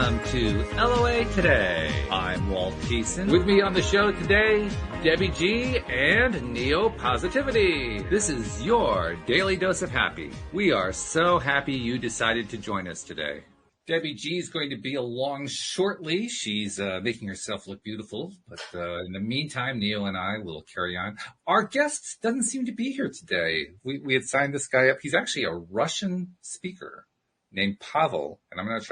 welcome to LOA Today. I'm Walt Thiessen. With me on the show today, Debbie G and Neo Positivity. This is your daily dose of happy. We are so happy you decided to join us today. Debbie G is going to be along shortly. She's making herself look beautiful. But in the meantime, Neo and I will carry on. Our guest doesn't seem to be here today. We had signed this guy up. He's actually a Russian speaker named Pavel. And I'm not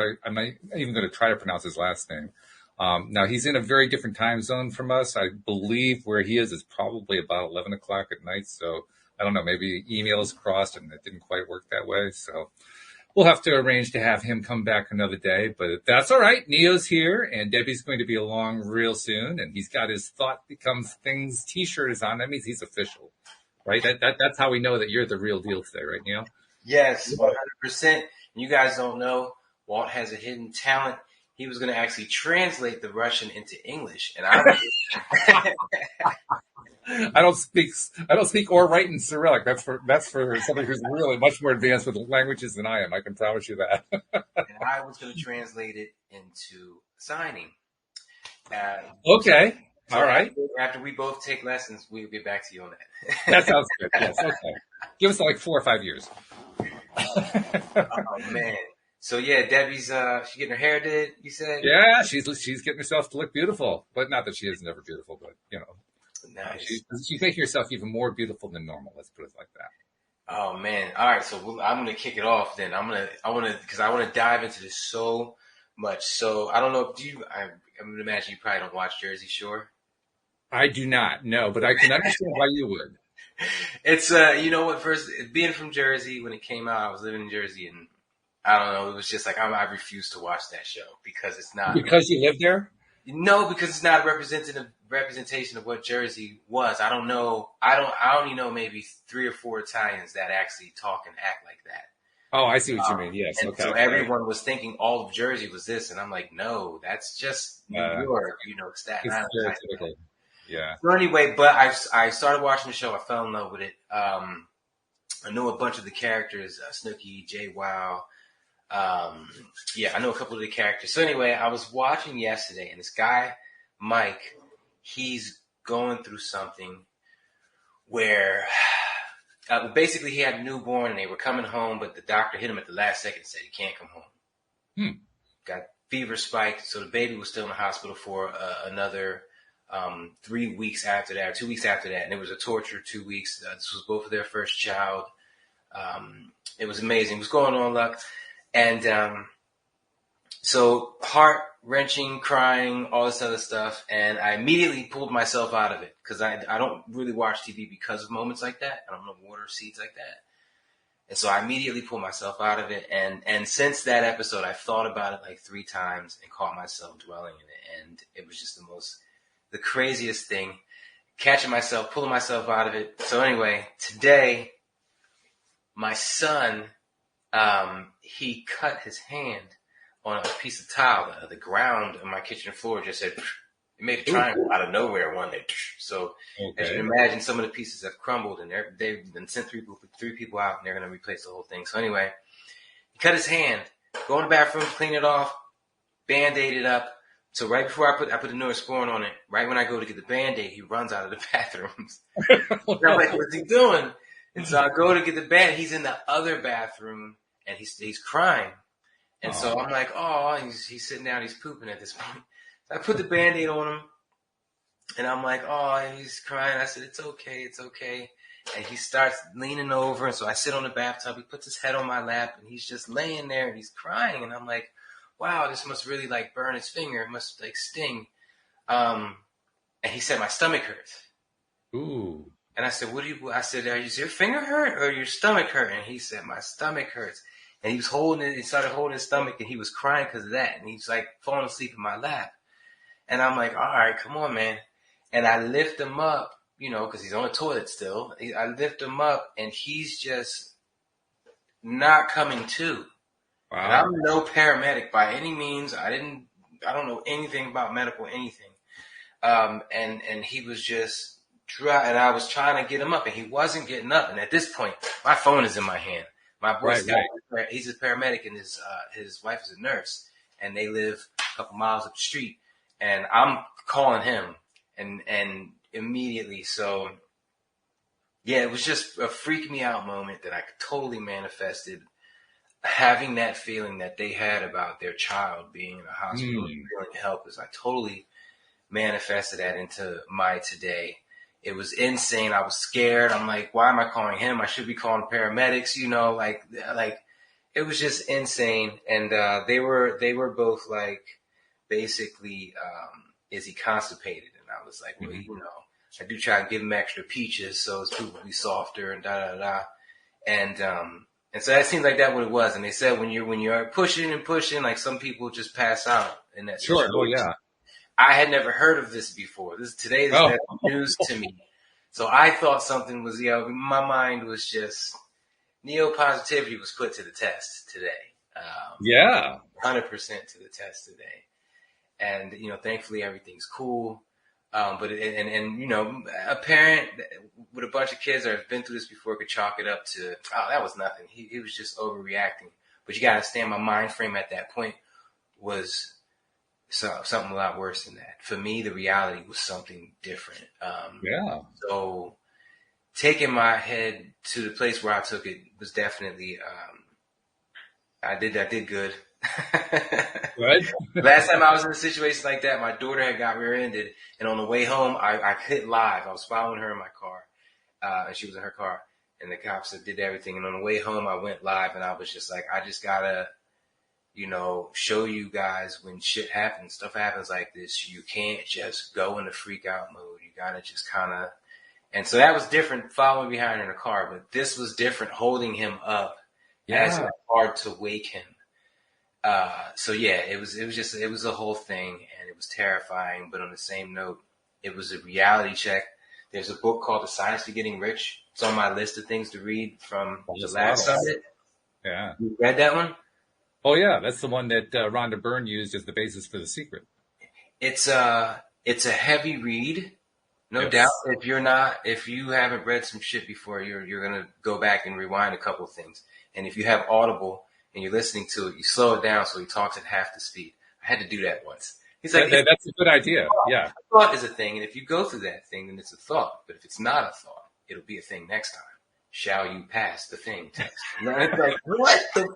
even going to try to pronounce his last name. Now, he's in a very different time zone from us. I believe where he is probably about 11 o'clock at night. So I don't know, maybe emails crossed and it didn't quite work that way. So we'll have to arrange to have him come back another day, but that's all right. Neo's here, and Debbie's going to be along real soon, and he's got his Thought Becomes Things t-shirt is on. That means he's official, right? That's how we know that you're the real deal today, right, Neo? Yes, 100%. You guys don't know, Walt has a hidden talent. He was going to actually translate the Russian into English, and I don't speak or write in Cyrillic. That's for somebody who's really much more advanced with languages than I am. I can promise you that. And I was going to translate it into signing. Okay. So all right. After we both take lessons, we'll get back to you on that. That sounds good. Yes. Okay. Give us like 4 or 5 years. Oh man. So yeah, Debbie's she getting her hair did, you said? Yeah, she's getting herself to look beautiful, but not that she is never beautiful, but you know. Nice. She's making herself even more beautiful than normal. Let's put it like that. Oh man! All right, so I'm gonna kick it off. Then I want to dive into this so much. So I don't know. I'm gonna imagine you probably don't watch Jersey Shore. I do not. No, but I can understand why you would. It's you know what? First, being from Jersey, when it came out, I was living in Jersey, and I don't know. It was just like I refused to watch that show because it's not because you live there. No, because it's not a representation of what Jersey was. I don't know. I only know maybe 3 or 4 Italians that actually talk and act like that. Oh, I see what you mean. Yes. And okay. So everyone was thinking all of Jersey was this, and I'm like, no, that's just New York. You know, Staten Island. Yeah. So anyway, but I started watching the show. I fell in love with it. I know a bunch of the characters: Snooki, Jay Wow. Yeah, I know a couple of the characters. So anyway, I was watching yesterday, and this guy, Mike, he's going through something where basically he had a newborn, and they were coming home, but the doctor hit him at the last second and said he can't come home. Got fever spiked, so the baby was still in the hospital for another 3 weeks after that, 2 weeks after that, and it was a torture 2 weeks. This was both of their first child. It was amazing. It was going on luck. And so heart-wrenching, crying, all this other stuff. And I immediately pulled myself out of it because I don't really watch TV because of moments like that. I don't know water seeds like that. And so I immediately pulled myself out of it. And since that episode, I've thought about it like 3 times and caught myself dwelling in it. And it was just the craziest thing, catching myself, pulling myself out of it. So anyway, today, my son... he cut his hand on a piece of tile. The ground on my kitchen floor just said, it made a triangle out of nowhere one day. So as you can imagine, some of the pieces have crumbled, and they've been sent 3 people out, and they're going to replace the whole thing. So anyway, he cut his hand, go in the bathroom, clean it off, Band-Aid it up. So right before I put the Neosporin on it, right when I go to get the Band-Aid, he runs out of the bathrooms. And I'm like, what's he doing? And so I go to get the Band-Aid. He's in the other bathroom, and he's crying. And so I'm like, oh, he's sitting down, he's pooping at this point. So I put the Band-Aid on him, and I'm like, oh, he's crying. I said, it's okay. And he starts leaning over, and so I sit on the bathtub. He puts his head on my lap, and he's just laying there, and he's crying. And I'm like, wow, this must really, like, burn his finger. It must, like, sting. And he said, my stomach hurts. Ooh. And I said, I said, is your finger hurt or your stomach hurt? And he said, my stomach hurts. And he was holding it. He started holding his stomach, and he was crying because of that. And he's like falling asleep in my lap. And I'm like, all right, come on, man. And I lift him up, you know, because he's on the toilet still. I lift him up, and he's just not coming to. Wow. And I'm no paramedic by any means. I don't know anything about medical anything. And he was just dry, and I was trying to get him up, and he wasn't getting up. And at this point, my phone is in my hand. My boy, he's a paramedic, and his wife is a nurse. and they live a couple miles up the street, and I'm calling him, and immediately, so yeah, it was just a freak me out moment that I totally manifested. Having that feeling that they had about their child being in a hospital and feeling helpless, I totally manifested that into my today. It was insane. I was scared. I'm like, why am I calling him? I should be calling paramedics, like it was just insane. And they were both like, basically, is he constipated? And I was like, well, I do try to give him extra peaches so his poop will be softer and da da da. And so that seems like that what it was. And they said when you're pushing and pushing, like some people just pass out in that situation. Sure. Oh yeah. I had never heard of this before. Today is news to me. So I thought something was, my mind was just, neopositivity was put to the test today. 100% to the test today. And, thankfully everything's cool. But a parent with a bunch of kids that have been through this before could chalk it up to, that was nothing. He was just overreacting. But you got to understand, my mind frame at that point was something a lot worse than that. For me, the reality was something different. So taking my head to the place where I took it was definitely, I did good. Right. Last time I was in a situation like that, my daughter had got rear-ended, and on the way home, I hit live. I was following her in my car, and she was in her car, and the cops did everything. And on the way home, I went live, and I was just like, I just gotta, show you guys when shit happens, stuff happens like this, you can't just go into freak out mode. You gotta just kind of, and so that was different following behind in the car, but this was different holding him up as it was hard to wake him. So yeah, it was a whole thing, and it was terrifying, but on the same note, it was a reality check. There's a book called The Science of Getting Rich. It's on my list of things to read from the last summit. Yeah. You read that one? Oh yeah, that's the one that Rhonda Byrne used as the basis for The Secret. It's a heavy read, no doubt. If you haven't read some shit before, you're gonna go back and rewind a couple of things. And if you have Audible and you're listening to it, you slow it down so he talks at half the speed. I had to do that once. He's like, that's a good idea. Yeah. A thought is a thing, and if you go through that thing, then it's a thought. But if it's not a thought, it'll be a thing next time. Shall you pass the thing text? It's like, what the?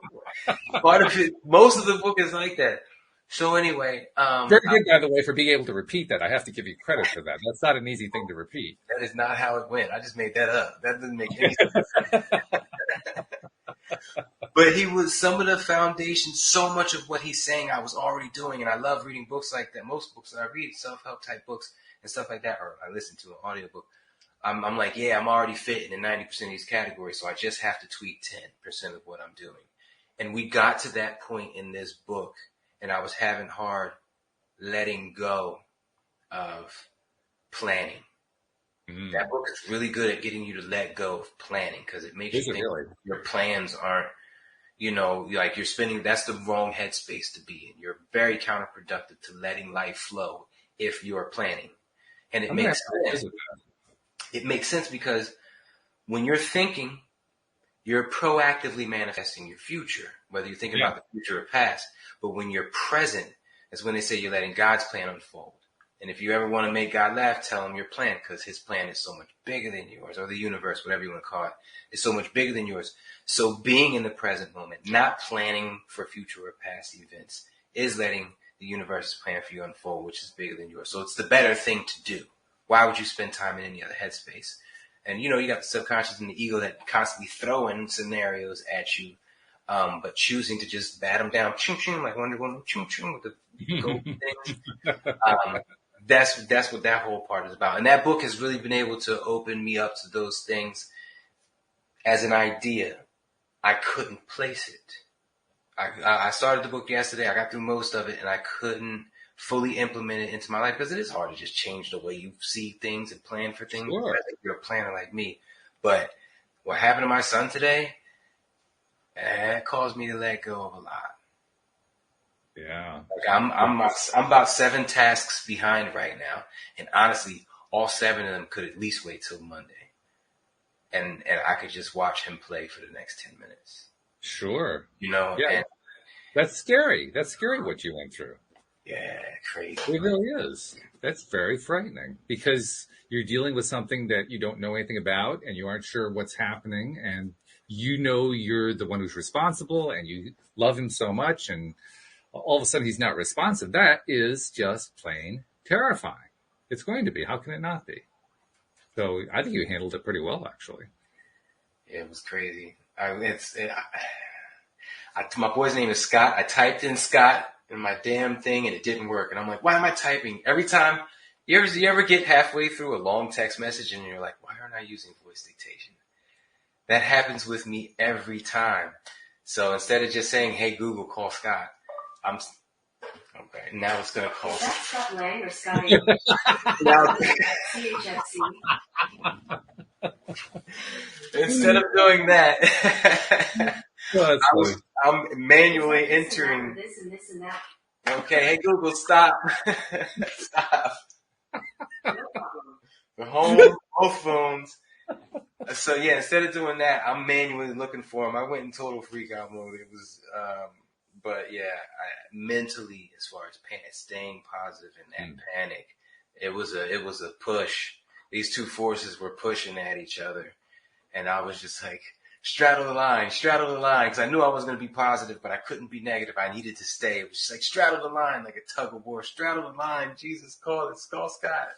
Part of it, most of the book is like that. So anyway, very good, by the way, for being able to repeat that. I have to give you credit for that. That's not an easy thing to repeat. That is not how it went. I just made that up. That doesn't make any sense. But he was some of the foundation, so much of what he's saying I was already doing, and I love reading books like that. Most books that I read, self-help type books and stuff like that, or I listen to an audiobook. I'm like, yeah, I'm already fitting in 90% of these categories, so I just have to tweak 10% of what I'm doing. And we got to that point in this book, and I was having hard letting go of planning. Mm. That book is really good at getting you to let go of planning, because it makes you think your plans aren't, like you're spending, that's the wrong headspace to be in. You're very counterproductive to letting life flow if you're planning. And it makes sense. It makes sense because when you're thinking, you're proactively manifesting your future, whether you're thinking about the future or past. But when you're present, that's when they say you're letting God's plan unfold. And if you ever want to make God laugh, tell him your plan, because his plan is so much bigger than yours, or the universe, whatever you want to call it, is so much bigger than yours. So being in the present moment, not planning for future or past events, is letting the universe's plan for you unfold, which is bigger than yours. So it's the better thing to do. Why would you spend time in any other headspace? And, you got the subconscious and the ego that constantly throwing scenarios at you, but choosing to just bat them down, ching, ching, like Wonder Woman, ching, ching, with the gold thing. That's what that whole part is about. And that book has really been able to open me up to those things as an idea. I couldn't place it. I started the book yesterday. I got through most of it, and I couldn't fully implement it into my life, because it is hard to just change the way you see things and plan for things. Sure. If you're a planner like me. But what happened to my son today, it caused me to let go of a lot. Yeah. Like I'm about 7 tasks behind right now. And honestly, all 7 of them could at least wait till Monday. And I could just watch him play for the next 10 minutes. Sure. Yeah. That's scary. That's scary what you went through. Yeah, crazy. It really is. That's very frightening because you're dealing with something that you don't know anything about and you aren't sure what's happening. And you know you're the one who's responsible and you love him so much. And all of a sudden he's not responsive. That is just plain terrifying. It's going to be. How can it not be? So I think you handled it pretty well, actually. Yeah, it was crazy. My boy's name is Scott. I typed in Scott in my damn thing and it didn't work. And I'm like, why am I typing? Every time, you ever get halfway through a long text message and you're like, why aren't I using voice dictation? That happens with me every time. So instead of just saying, hey, Google, call Scott, okay, now it's going to call. Is that Scott Lang or Scotty? CHFC. Instead of doing that, I'm manually entering. This and this and that. Okay, hey Google, stop. Stop. No problem. The home, both phones. So yeah, instead of doing that, I'm manually looking for them. I went in total freak out mode. It was, but yeah, mentally, as far as staying positive in that panic, it was a push. These two forces were pushing at each other, and I was just like, straddle the line, because I knew I was going to be positive, but I couldn't be negative. I needed to stay. It was just like, straddle the line, like a tug of war. Straddle the line, Jesus, call Scott.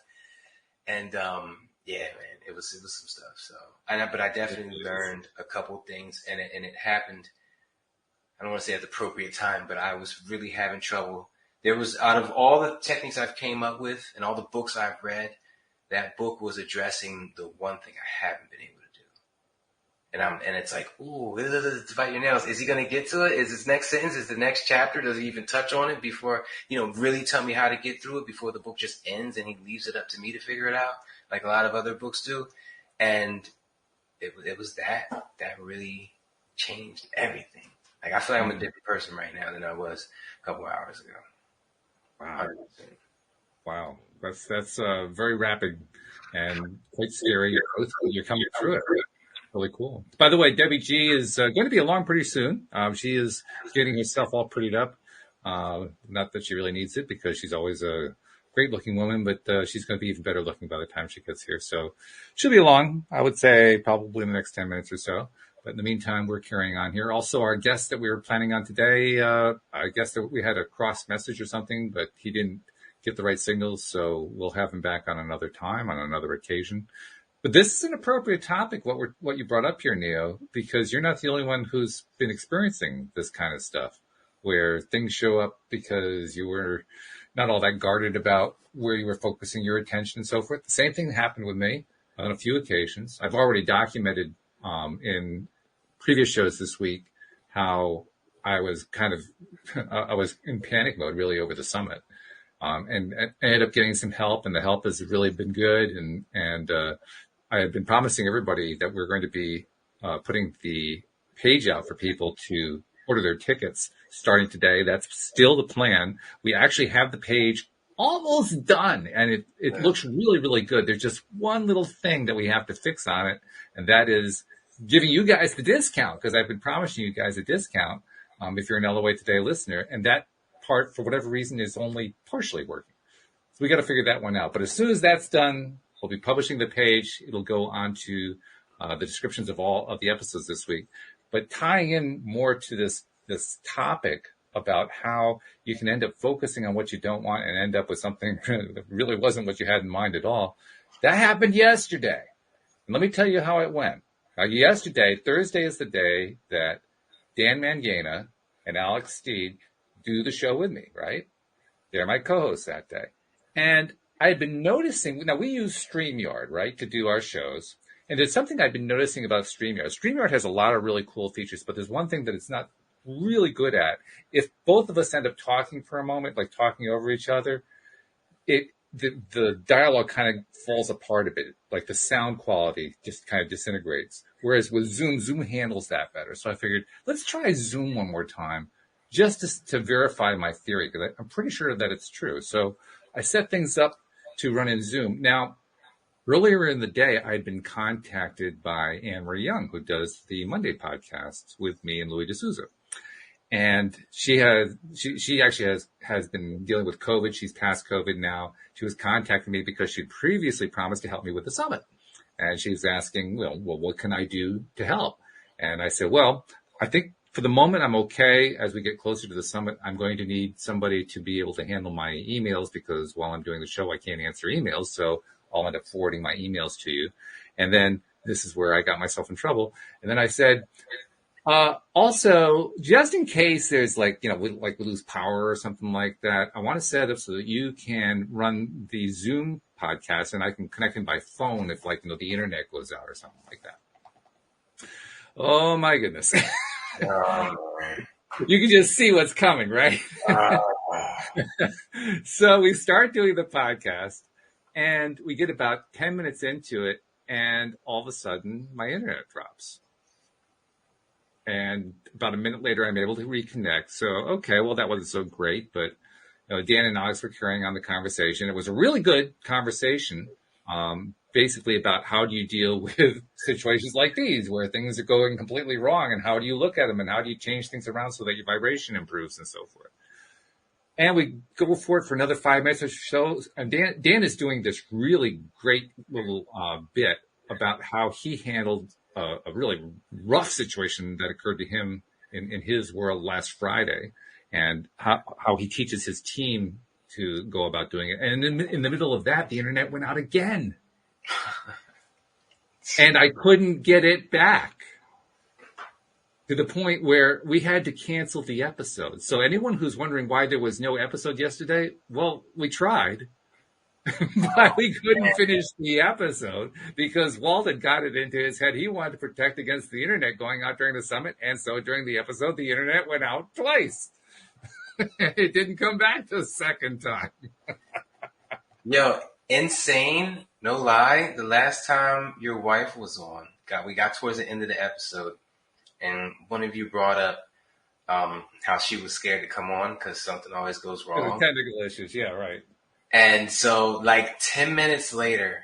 And yeah, man, it was some stuff. So, but I definitely learned a couple things, and it happened. I don't want to say at the appropriate time, but I was really having trouble. There was, out of all the techniques I've came up with and all the books I've read, that book was addressing the one thing I haven't been able to do. And it's like, ooh, bite your nails. Is he going to get to it? Is this next sentence? Is the next chapter? Does he even touch on it before, really tell me how to get through it before the book just ends and he leaves it up to me to figure it out, like a lot of other books do? And it was that really changed everything. Like, I feel like I'm a different person right now than I was a couple hours ago. Wow. 100%. Wow. That's very rapid and quite scary. You're coming through it. Really cool. By the way, Debbie G is going to be along pretty soon. She is getting herself all prettied up. Not that she really needs it because she's always a great looking woman, but she's going to be even better looking by the time she gets here. So she'll be along, I would say, probably in the next 10 minutes or so. But in the meantime, we're carrying on here. Also, our guest that we were planning on today, I guess that we had a cross message or something, but he didn't get the right signals. So we'll have him back on another time, on another occasion. But this is an appropriate topic, what you brought up here, Neo, because you're not the only one who's been experiencing this kind of stuff, where things show up because you were not all that guarded about where you were focusing your attention and so forth. The same thing happened with me on a few occasions. I've already documented in previous shows this week how I was I was in panic mode really over the summit. And I ended up getting some help, and the help has really been good. And I had been promising everybody that we're going to be putting the page out for people to order their tickets starting today. That's still the plan. We actually have the page almost done, and it looks really, really good. There's just one little thing that we have to fix on it, and that is giving you guys the discount, because I've been promising you guys a discount if you're an LOA Today listener, and that part, for whatever reason, is only partially working. So we got to figure that one out. But as soon as that's done, we'll be publishing the page. It'll go onto the descriptions of all of the episodes this week. But tying in more to this topic about how you can end up focusing on what you don't want and end up with something that really wasn't what you had in mind at all. That happened yesterday. And let me tell you how it went. Yesterday, Thursday is the day that Dan Mangana and Alex Steed do the show with me, right? They're my co-hosts that day. And I had been noticing, now we use StreamYard, right, to do our shows. And there's something I've been noticing about StreamYard. StreamYard has a lot of really cool features, but there's one thing that it's not really good at. If both of us end up talking for a moment, like talking over each other, the dialogue kind of falls apart a bit. Like the sound quality just kind of disintegrates. Whereas with Zoom handles that better. So I figured, let's try Zoom one more time just to verify my theory, because I'm pretty sure that it's true. So I set things up to run in Zoom. Now, earlier in the day, I'd been contacted by Anne Marie Young, who does the Monday podcasts with me and Louis D'Souza. And she actually has been dealing with COVID. She's past COVID now. She was contacting me because she'd previously promised to help me with the summit. And she was asking, well, what can I do to help? And I said, well, I think for the moment, I'm okay. As we get closer to the summit, I'm going to need somebody to be able to handle my emails, because while I'm doing the show, I can't answer emails. So I'll end up forwarding my emails to you. And then this is where I got myself in trouble. And then I said, also, just in case there's we lose power or something like that, I want to set up so that you can run the Zoom podcast and I can connect in by phone if the internet goes out or something like that. Oh my goodness. You can just see what's coming, right? So we start doing the podcast and we get about 10 minutes into it and all of a sudden my internet drops. And about a minute later, I'm able to reconnect. So, okay, well, that wasn't so great. But Dan and Alex were carrying on the conversation. It was a really good conversation, basically about how do you deal with situations like these where things are going completely wrong, and how do you look at them, and how do you change things around so that your vibration improves and so forth. And we go for it for another 5 minutes or so. And Dan is doing this really great little bit about how he handled a really rough situation that occurred to him in his world last Friday, and how he teaches his team to go about doing it. And in the middle of that, the internet went out again. And I couldn't get it back, to the point where we had to cancel the episode. So anyone who's wondering why there was no episode yesterday, well, we tried. But we couldn't finish the episode because Walt had got it into his head. He wanted to protect against the internet going out during the summit. And so during the episode, the internet went out twice. It didn't come back the second time. Yo, insane. No lie. The last time your wife was on, we got towards the end of the episode, and one of you brought up how she was scared to come on because something always goes wrong. Technical issues. Yeah, right. And so 10 minutes later,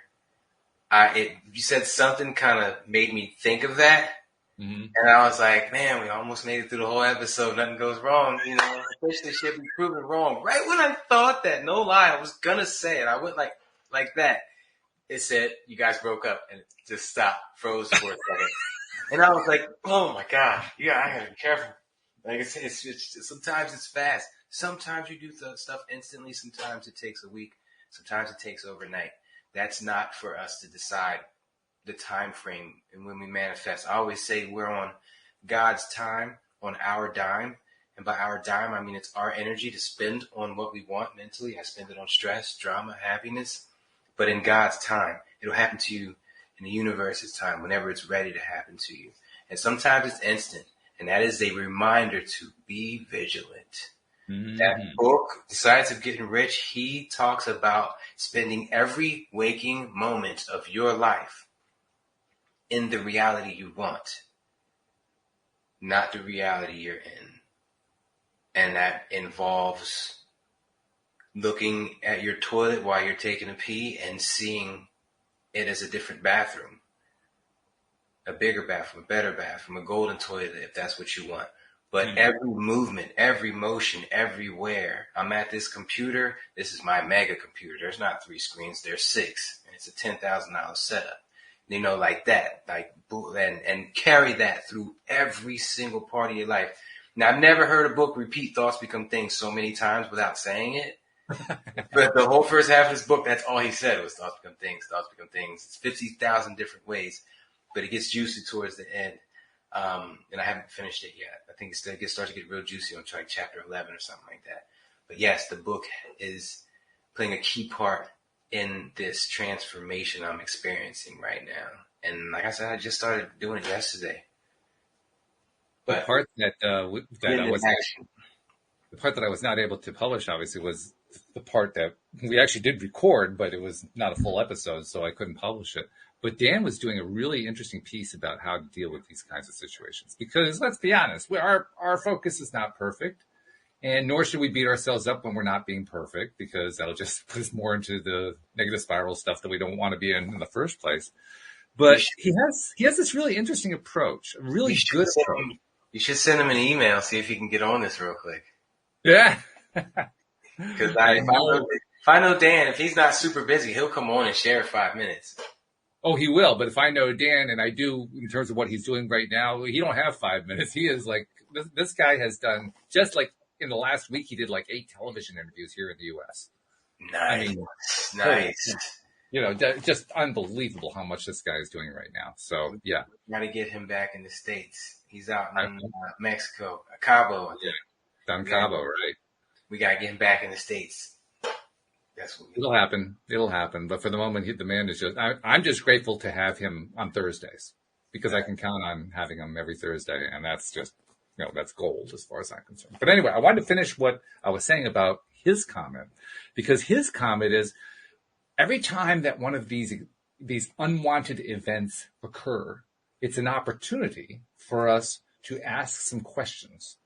you said something kind of made me think of that. Mm-hmm. And I was like, man, we almost made it through the whole episode. Nothing goes wrong. Officially should be proven wrong. Right when I thought that, no lie, I was going to say it. I went like that. It said, you guys broke up, and it just stopped, froze for a second. And I was like, oh my God, yeah, I gotta be careful. It's sometimes it's fast. Sometimes you do stuff instantly. Sometimes it takes a week. Sometimes it takes overnight. That's not for us to decide the time frame and when we manifest. I always say we're on God's time, on our dime. And by our dime, I mean it's our energy to spend on what we want mentally. I spend it on stress, drama, happiness. But in God's time, it'll happen to you in the universe's time, whenever it's ready to happen to you. And sometimes it's instant. And that is a reminder to be vigilant. Mm-hmm. That book, The Science of Getting Rich, he talks about spending every waking moment of your life in the reality you want, not the reality you're in. And that involves looking at your toilet while you're taking a pee and seeing it as a different bathroom, a bigger bathroom, a better bathroom, a golden toilet, if that's what you want. But every movement, every motion, everywhere. I'm at this computer. This is my mega computer. There's not 3 screens. There's 6. And it's a $10,000 setup. Like that. And carry that through every single part of your life. Now, I've never heard a book repeat thoughts become things so many times without saying it. But the whole first half of this book, that's all he said was thoughts become things, thoughts become things. It's 50,000 different ways. But it gets juicy towards the end. And I haven't finished it yet. I think it starts to get real juicy on chapter 11 or something like that. But yes, the book is playing a key part in this transformation I'm experiencing right now. And like I said, I just started doing it yesterday. But the part that I was not able to publish, obviously, was the part that we actually did record, but it was not a full episode, so I couldn't publish it. But Dan was doing a really interesting piece about how to deal with these kinds of situations. Because let's be honest, our focus is not perfect. And nor should we beat ourselves up when we're not being perfect, because that'll just put us more into the negative spiral stuff that we don't want to be in the first place. But he has this really interesting approach, a really good approach. You should send him an email, see if he can get on this real quick. Yeah. Because if I know Dan, if he's not super busy, he'll come on and share 5 minutes. Oh, he will. But if I know Dan, and I do in terms of what he's doing right now, he don't have 5 minutes. He is like, this guy has done, just like in the last week, he did like 8 television interviews here in the U.S. Nice. Nice. You know, just unbelievable how much this guy is doing right now. So, yeah. Got to get him back in the States. He's out in Mexico, Cabo. I think. Down Cabo, right. We got to get him back in the States. That's what It'll happen. It'll happen. But for the moment, the man is just, I'm just grateful to have him on Thursdays because I can count on having him every Thursday. And that's just, you know, that's gold as far as I'm concerned. But anyway, I wanted to finish what I was saying about his comment, because his comment is every time that one of these unwanted events occur, it's an opportunity for us to ask some questions.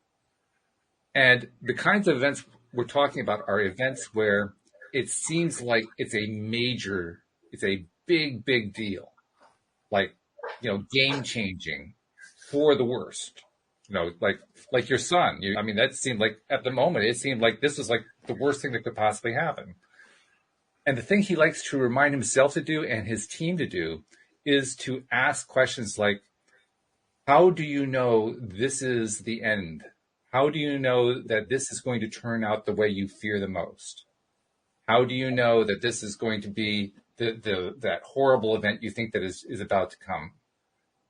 And the kinds of events we're talking about are events where it seems like it's a big, big deal. Like, you know, game changing for the worst. You know, like your son. I mean, that seemed like, at the moment, it seemed like this was like the worst thing that could possibly happen. And the thing he likes to remind himself to do and his team to do is to ask questions like, how do you know this is the end? How do you know that this is going to turn out the way you fear the most? How do you know that this is going to be that horrible event you think that is about to come?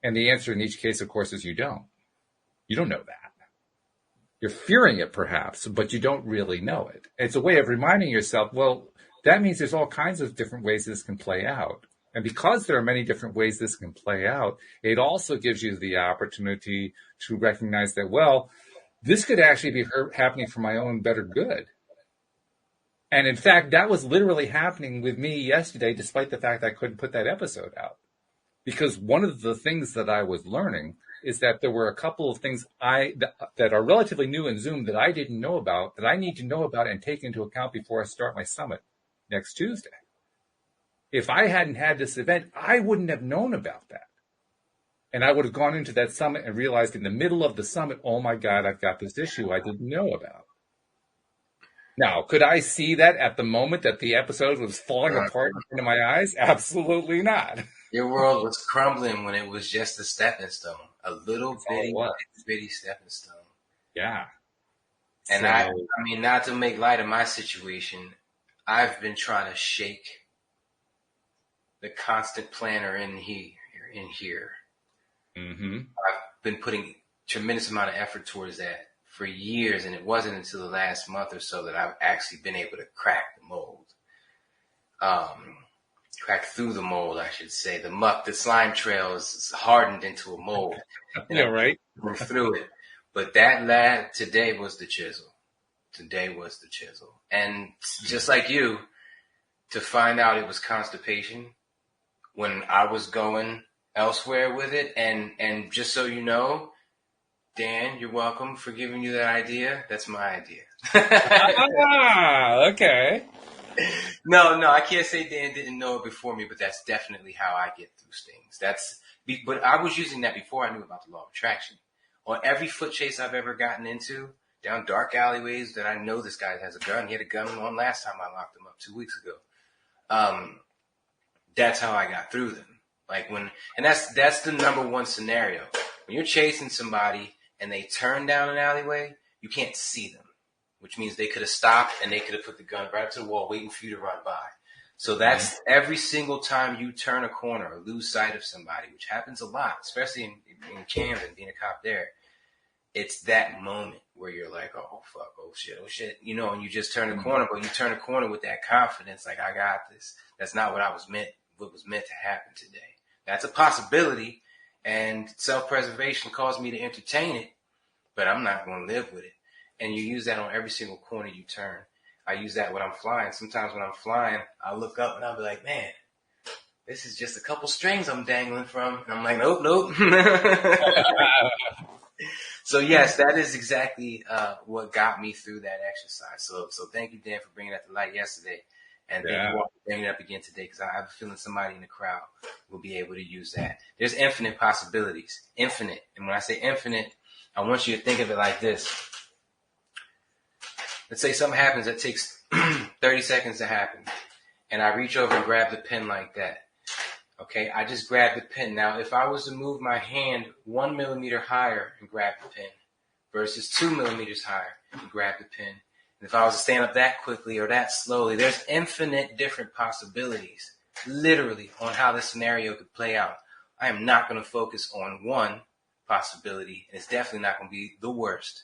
And the answer in each case, of course, is you don't. You don't know that. You're fearing it, perhaps, but you don't really know it. It's a way of reminding yourself, well, that means there's all kinds of different ways this can play out. And because there are many different ways this can play out, it also gives you the opportunity to recognize that, well, this could actually be happening for my own better good. And in fact, that was literally happening with me yesterday, despite the fact I couldn't put that episode out. Because one of the things that I was learning is that there were a couple of things that are relatively new in Zoom that I didn't know about, that I need to know about and take into account before I start my summit next Tuesday. If I hadn't had this event, I wouldn't have known about that. And I would have gone into that summit and realized in the middle of the summit, oh my God, I've got this issue I didn't know about. Now, could I see that at the moment that the episode was falling apart in front of my eyes? Absolutely not. Your world was crumbling when it was just a stepping stone, a little bitty stepping stone. Yeah. And so, I mean, not to make light of my situation, I've been trying to shake the constant planner in here. Mm-hmm. I've been putting tremendous amount of effort towards that for years, and it wasn't until the last month or so that I've actually been able to crack the mold. Crack through the mold, I should say. The muck, the slime trail is hardened into a mold. Yeah, right. Move through it. But that today was the chisel. Today was the chisel. And just like you, to find out it was constipation when I was going elsewhere with it. And just so you know, Dan, you're welcome for giving you that idea. That's my idea. Okay. No, I can't say Dan didn't know it before me, but that's definitely how I get through things. But I was using that before I knew about the law of attraction. On every foot chase I've ever gotten into, down dark alleyways that I know this guy has a gun. He had a gun on last time I locked him up 2 weeks ago. That's how I got through them. And that's the number one scenario. When you're chasing somebody and they turn down an alleyway, you can't see them, which means they could have stopped and they could have put the gun right up to the wall waiting for you to run by. So that's every single time you turn a corner or lose sight of somebody, which happens a lot, especially in Camden, being a cop there. It's that moment where you're like, oh, fuck, oh, shit, you know, and you just turn the corner, but you turn the corner with that confidence, like, I got this. That's not what was meant to happen today. That's a possibility, and self-preservation caused me to entertain it, but I'm not going to live with it. And you use that on every single corner you turn. I use that when I'm flying. Sometimes when I'm flying, I'll look up and I'll be like, man, this is just a couple strings I'm dangling from. And I'm like, nope. So yes, that is exactly what got me through that exercise. So thank you, Dan, for bringing that to light yesterday. And thank you all for bringing it up again today, because I have a feeling somebody in the crowd will be able to use that. There's infinite possibilities. Infinite. And when I say infinite, I want you to think of it like this. Let's say something happens that takes 30 seconds to happen. And I reach over and grab the pen like that. Okay, I just grab the pen. Now, if I was to move my hand 1 millimeter higher and grab the pen versus 2 millimeters higher and grab the pen, and if I was to stand up that quickly or that slowly, there's infinite different possibilities, literally, on how this scenario could play out. I am not going to focus on one possibility, and it's definitely not going to be the worst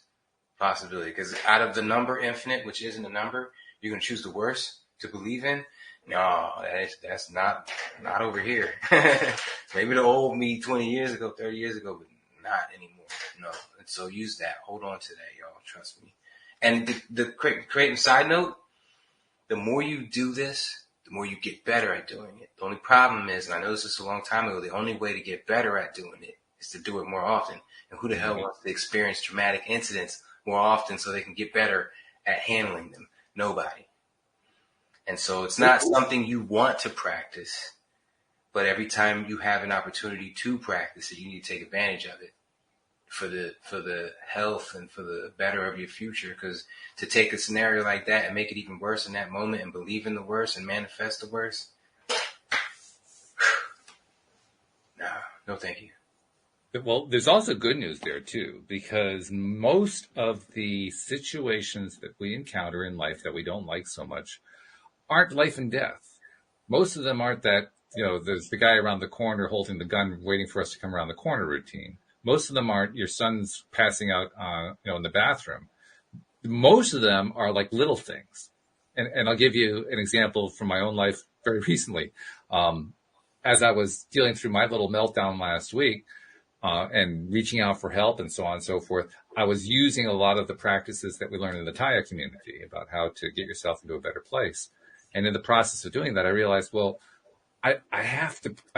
possibility, because out of the number infinite, which isn't a number, you're going to choose the worst to believe in. No, that's not over here. Maybe the old me 20 years ago, 30 years ago, but not anymore. No. And so use that. Hold on to that, y'all. Trust me. And the creating side note, the more you do this, the more you get better at doing it. The only problem is, and I noticed this a long time ago, the only way to get better at doing it is to do it more often. And who the hell wants to experience traumatic incidents more often so they can get better at handling them? Nobody. And so it's not something you want to practice, but every time you have an opportunity to practice it, you need to take advantage of it for the health and for the better of your future. Because to take a scenario like that and make it even worse in that moment and believe in the worst and manifest the worst, no thank you. Well, there's also good news there, too, because most of the situations that we encounter in life that we don't like so much aren't life and death. Most of them aren't that, there's the guy around the corner holding the gun waiting for us to come around the corner routine. Most of them aren't your son's passing out, in the bathroom. Most of them are like little things. And I'll give you an example from my own life very recently. As I was dealing through my little meltdown last week, and reaching out for help and so on and so forth, I was using a lot of the practices that we learn in the Taya community about how to get yourself into a better place. And in the process of doing that, I realized, well, I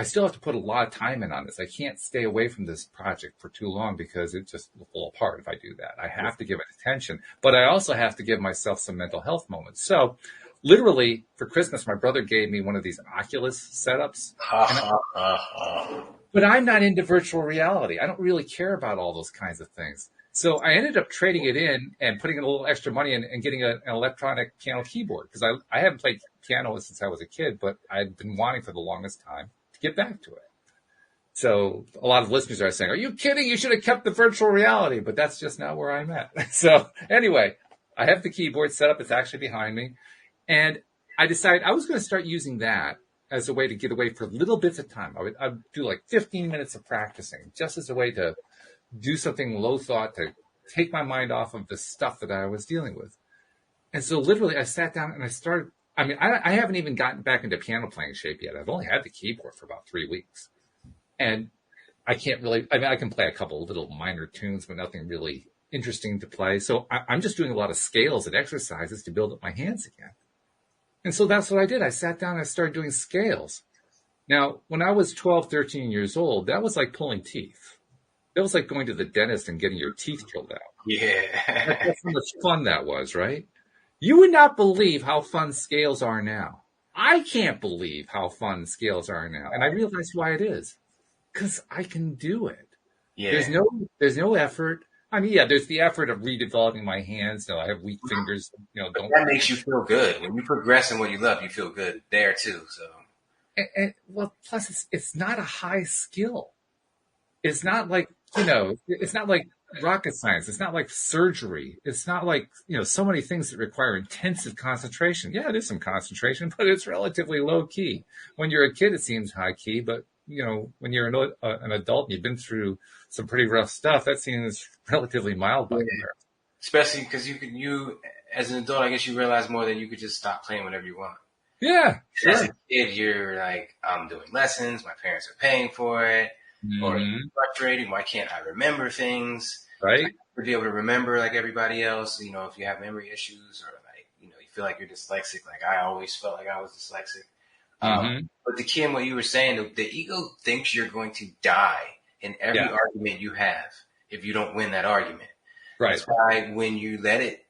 still have to put a lot of time in on this. I can't stay away from this project for too long because it just will fall apart if I do that. I have to give it attention, but I also have to give myself some mental health moments. So literally for Christmas, my brother gave me one of these Oculus setups. But I'm not into virtual reality. I don't really care about all those kinds of things. So I ended up trading it in and putting in a little extra money and getting an electronic piano keyboard, because I haven't played piano since I was a kid, but I've been wanting for the longest time to get back to it. So a lot of listeners are saying, are you kidding? You should have kept the virtual reality, but that's just not where I'm at. So anyway, I have the keyboard set up. It's actually behind me. And I decided I was going to start using that as a way to get away for little bits of time. I'd do like 15 minutes of practicing just as a way to do something low thought, to take my mind off of the stuff that I was dealing with. And so literally I sat down and I started, I haven't even gotten back into piano playing shape yet. I've only had the keyboard for about 3 weeks. And I can't really, I can play a couple of little minor tunes, but nothing really interesting to play. So I'm just doing a lot of scales and exercises to build up my hands again. And so that's what I did. I sat down and I started doing scales. Now, when I was 12, 13 years old, that was like pulling teeth. That was like going to the dentist and getting your teeth drilled out. Yeah. That's how much fun that was, right? You would not believe how fun scales are now. I can't believe how fun scales are now. And I realize why it is. Because I can do it. Yeah. There's no effort. There's the effort of redeveloping my hands. I have weak fingers. That makes you feel good. When you progress in what you love, you feel good there too. So. Well, plus it's not a high skill. It's not like, it's not like rocket science. It's not like surgery. It's not like, so many things that require intensive concentration. Yeah, there's some concentration, but it's relatively low key. When you're a kid, it seems high key, but when you're an adult and you've been through some pretty rough stuff, that seems relatively mild by comparison. Especially because you as an adult, I guess you realize more that you could just stop playing whenever you want. Yeah, sure. As a kid, you're like, I'm doing lessons, my parents are paying for it, or it's frustrating. Why can't I remember things? Right. Or be able to remember like everybody else. If you have memory issues or like, you feel like you're dyslexic. Like I always felt like I was dyslexic. But the key in what you were saying, the ego thinks you're going to die in every argument you have if you don't win that argument. Right. That's why when you let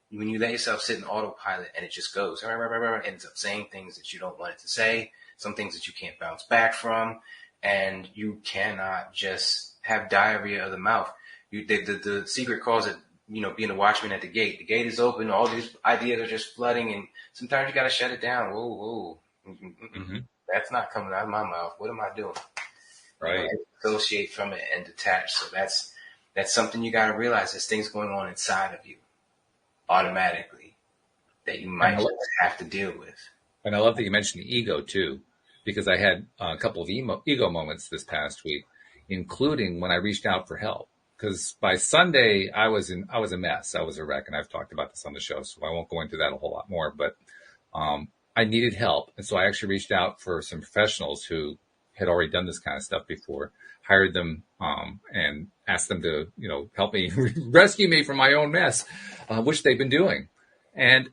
yourself sit in autopilot and it just goes, ends up saying things that you don't want it to say, some things that you can't bounce back from, and you cannot just have diarrhea of the mouth. The secret calls it, being a watchman at the gate. The gate is open. All these ideas are just flooding, and sometimes you got to shut it down. Whoa. Mm-hmm. That's not coming out of my mouth. What am I doing? Right. Dissociate from it and detach. So that's something you got to realize. There's things going on inside of you automatically that you might just have to deal with. And I love that you mentioned the ego too, because I had a couple of ego moments this past week, including when I reached out for help. Because by Sunday I was a mess. I was a wreck, and I've talked about this on the show, so I won't go into that a whole lot more. But I needed help, and so I actually reached out for some professionals who had already done this kind of stuff before, hired them, and asked them to, help me rescue me from my own mess, which they've been doing. And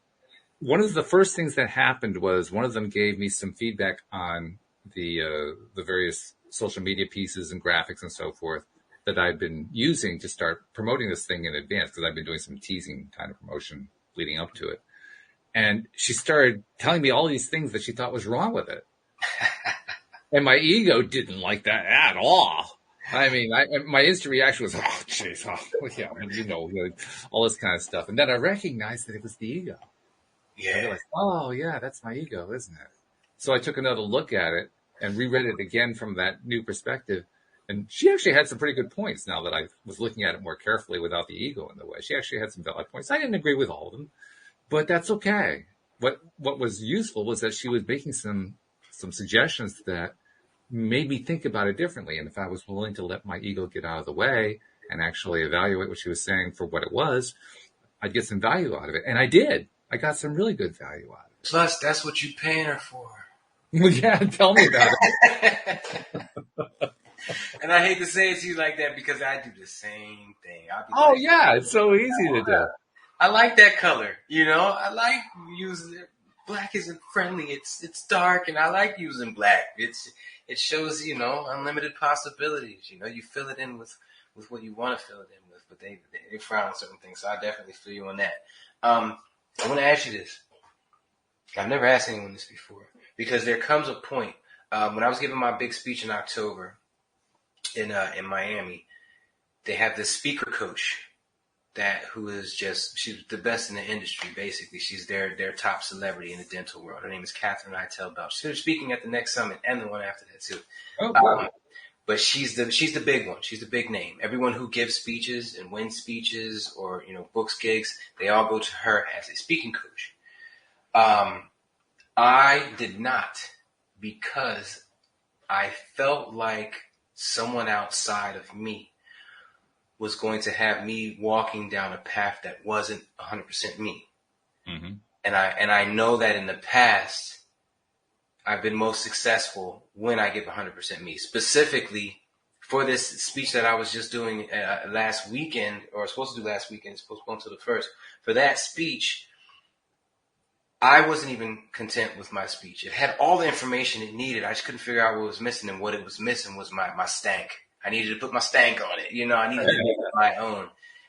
one of the first things that happened was one of them gave me some feedback on the various social media pieces and graphics and so forth that I've been using to start promoting this thing in advance, because I've been doing some teasing kind of promotion leading up to it. And she started telling me all these things that she thought was wrong with it. And my ego didn't like that at all. I mean, my instant reaction was, oh, jeez, all this kind of stuff. And then I recognized that it was the ego. Yeah. I realized, oh, yeah, that's my ego, isn't it? So I took another look at it and reread it again from that new perspective. And she actually had some pretty good points now that I was looking at it more carefully without the ego in the way. She actually had some valid points. I didn't agree with all of them, but that's okay. What was useful was that she was making some suggestions that made me think about it differently. And if I was willing to let my ego get out of the way and actually evaluate what she was saying for what it was, I'd get some value out of it. And I did. I got some really good value out of it. Plus, that's what you're paying her for. Well, yeah, tell me about it. And I hate to say it to you like that, because I do the same thing. Oh, yeah, it's so easy to do. I like that color. I like using it. Black isn't friendly. It's dark, and I like using black. It shows, unlimited possibilities. You fill it in with what you want to fill it in with, but they frown on certain things. So I definitely feel you on that. I want to ask you this. I've never asked anyone this before, because there comes a point when I was giving my big speech in October in Miami. They have this speaker coach she's the best in the industry, basically. She's their top celebrity in the dental world. Her name is Catherine Eitel Belch. She's speaking at the next summit and the one after that too. Oh, wow. But she's the big one. She's the big name. Everyone who gives speeches and wins speeches or, books gigs, they all go to her as a speaking coach. I did not, because I felt like someone outside of me was going to have me walking down a path that wasn't 100% me. Mm-hmm. And I know that in the past, I've been most successful when I give 100% me. Specifically for this speech that I was just doing last weekend, or supposed to do last weekend, it's postponed to the 1st. For that speech, I wasn't even content with my speech. It had all the information it needed. I just couldn't figure out what was missing, and what it was missing was my stank. I needed to put my stank on it. I needed to make it my own.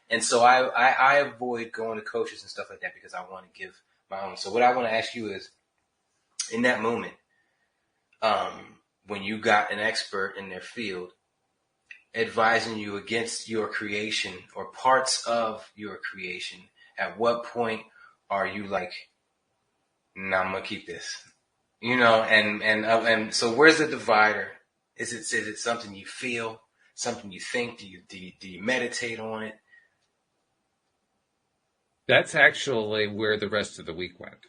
And so I avoid going to coaches and stuff like that, because I want to give my own. So what I want to ask you is, in that moment, when you got an expert in their field advising you against your creation or parts of your creation, at what point are you like, nah, I'm going to keep this? And so where's the divider? Is it something you feel, something you think? Do you meditate on it? That's actually where the rest of the week went.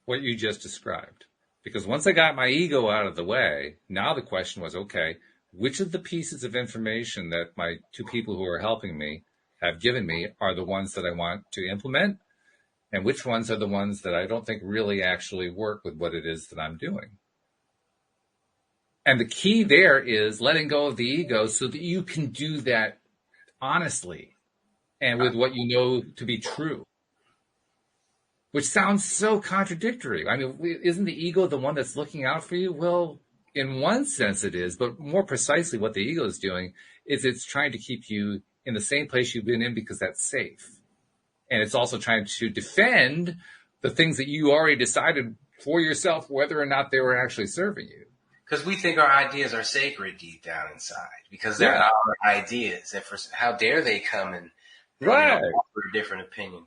What you just described. Because once I got my ego out of the way, now the question was, okay, which of the pieces of information that my two people who are helping me have given me are the ones that I want to implement? And which ones are the ones that I don't think really actually work with what it is that I'm doing? And the key there is letting go of the ego so that you can do that honestly and with what you know to be true. Which sounds so contradictory. I mean, isn't the ego the one that's looking out for you? Well, in one sense it is, but more precisely what the ego is doing is it's trying to keep you in the same place you've been in because that's safe. And it's also trying to defend the things that you already decided for yourself whether or not they were actually serving you. Because we think our ideas are sacred deep down inside because they're Yeah. our ideas. And for how dare they come and Right. offer a different opinion.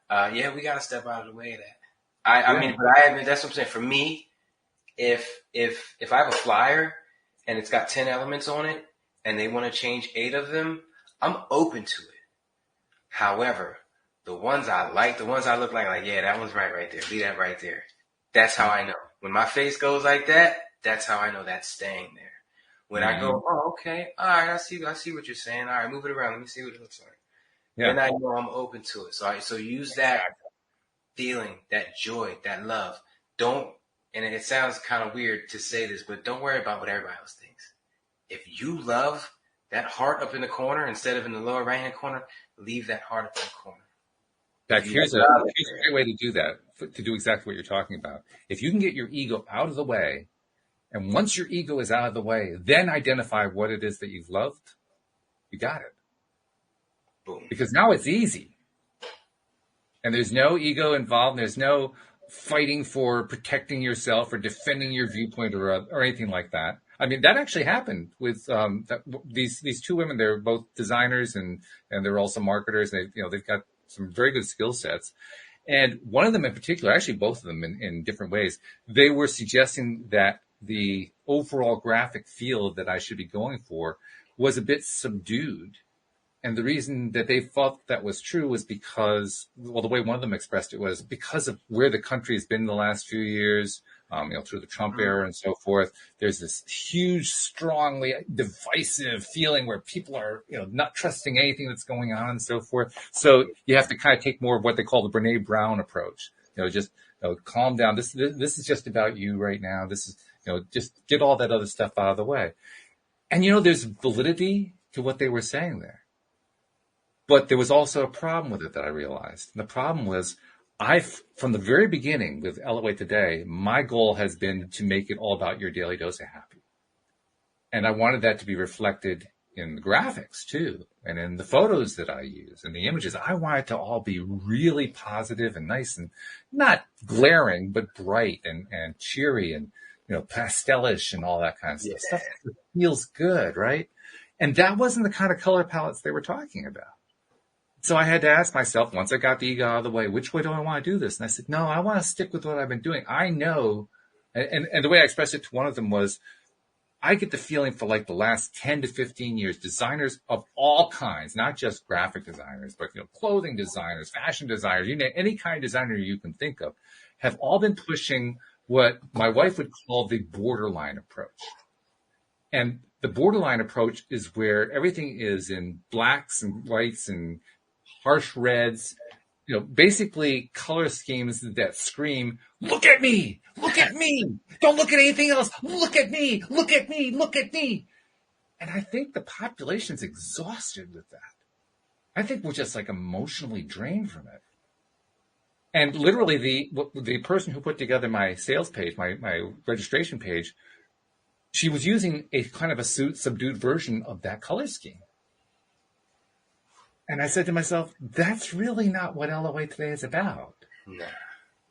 Yeah, we got to step out of the way of that. I Yeah. mean, but I admit that's what I'm saying. For me, if I have a flyer and it's got 10 elements on it and they want to change 8 of them, I'm open to it. However, the ones I like, the ones I look like, yeah, that one's right there. Leave that right there. That's how I know. When my face goes like that, that's how I know that's staying there. When I go, oh, okay, all right, I see what you're saying. All right, move it around. Let me see what it looks like. Yeah. Then I know I'm open to it. So use that feeling, that joy, that love. Don't, and it sounds kind of weird to say this, but don't worry about what everybody else thinks. If you love that heart up in the corner instead of in the lower right-hand corner, leave that heart up in the corner. In fact, here's a great way to do that, to do exactly what you're talking about. If you can get your ego out of the way, and once your ego is out of the way, then identify what it is that you've loved, you got it. Boom. Because now it's easy. And there's no ego involved. There's no fighting for protecting yourself or defending your viewpoint or anything like that. I mean, that actually happened with these two women. They're both designers and they're also marketers. They've got some very good skill sets. And one of them in particular, actually both of them in different ways, they were suggesting that the overall graphic feel that I should be going for was a bit subdued. And the reason that they thought that was true was because, well, the way one of them expressed it was because of where the country has been the last few years, through the Trump era and so forth. There's this huge, strongly divisive feeling where people are, not trusting anything that's going on and so forth. So you have to kind of take more of what they call the Brene Brown approach. Just calm down. This is just about you right now. This is, just get all that other stuff out of the way. And, there's validity to what they were saying there. But there was also a problem with it that I realized. And the problem was from the very beginning with Elevate Today, my goal has been to make it all about your daily dose of happy. And I wanted that to be reflected in the graphics too, and in the photos that I use and the images. I want it to all be really positive and nice and not glaring, but bright and cheery and, pastelish and all that kind of stuff. Yeah. Stuff that feels good, right? And that wasn't the kind of color palettes they were talking about. So I had to ask myself, once I got the ego out of the way, which way do I want to do this? And I said, no, I want to stick with what I've been doing. I know, and the way I expressed it to one of them was, I get the feeling for like the last 10 to 15 years, designers of all kinds, not just graphic designers, but, clothing designers, fashion designers, any kind of designer you can think of, have all been pushing what my wife would call the borderline approach. And the borderline approach is where everything is in blacks and whites and harsh reds, basically color schemes that scream, look at me, don't look at anything else, look at me. And I think the population's exhausted with that. I think we're just like emotionally drained from it. And literally the person who put together my sales page, my registration page, she was using a kind of a subdued version of that color scheme. And I said to myself, that's really not what Elevate Today is about. Nah.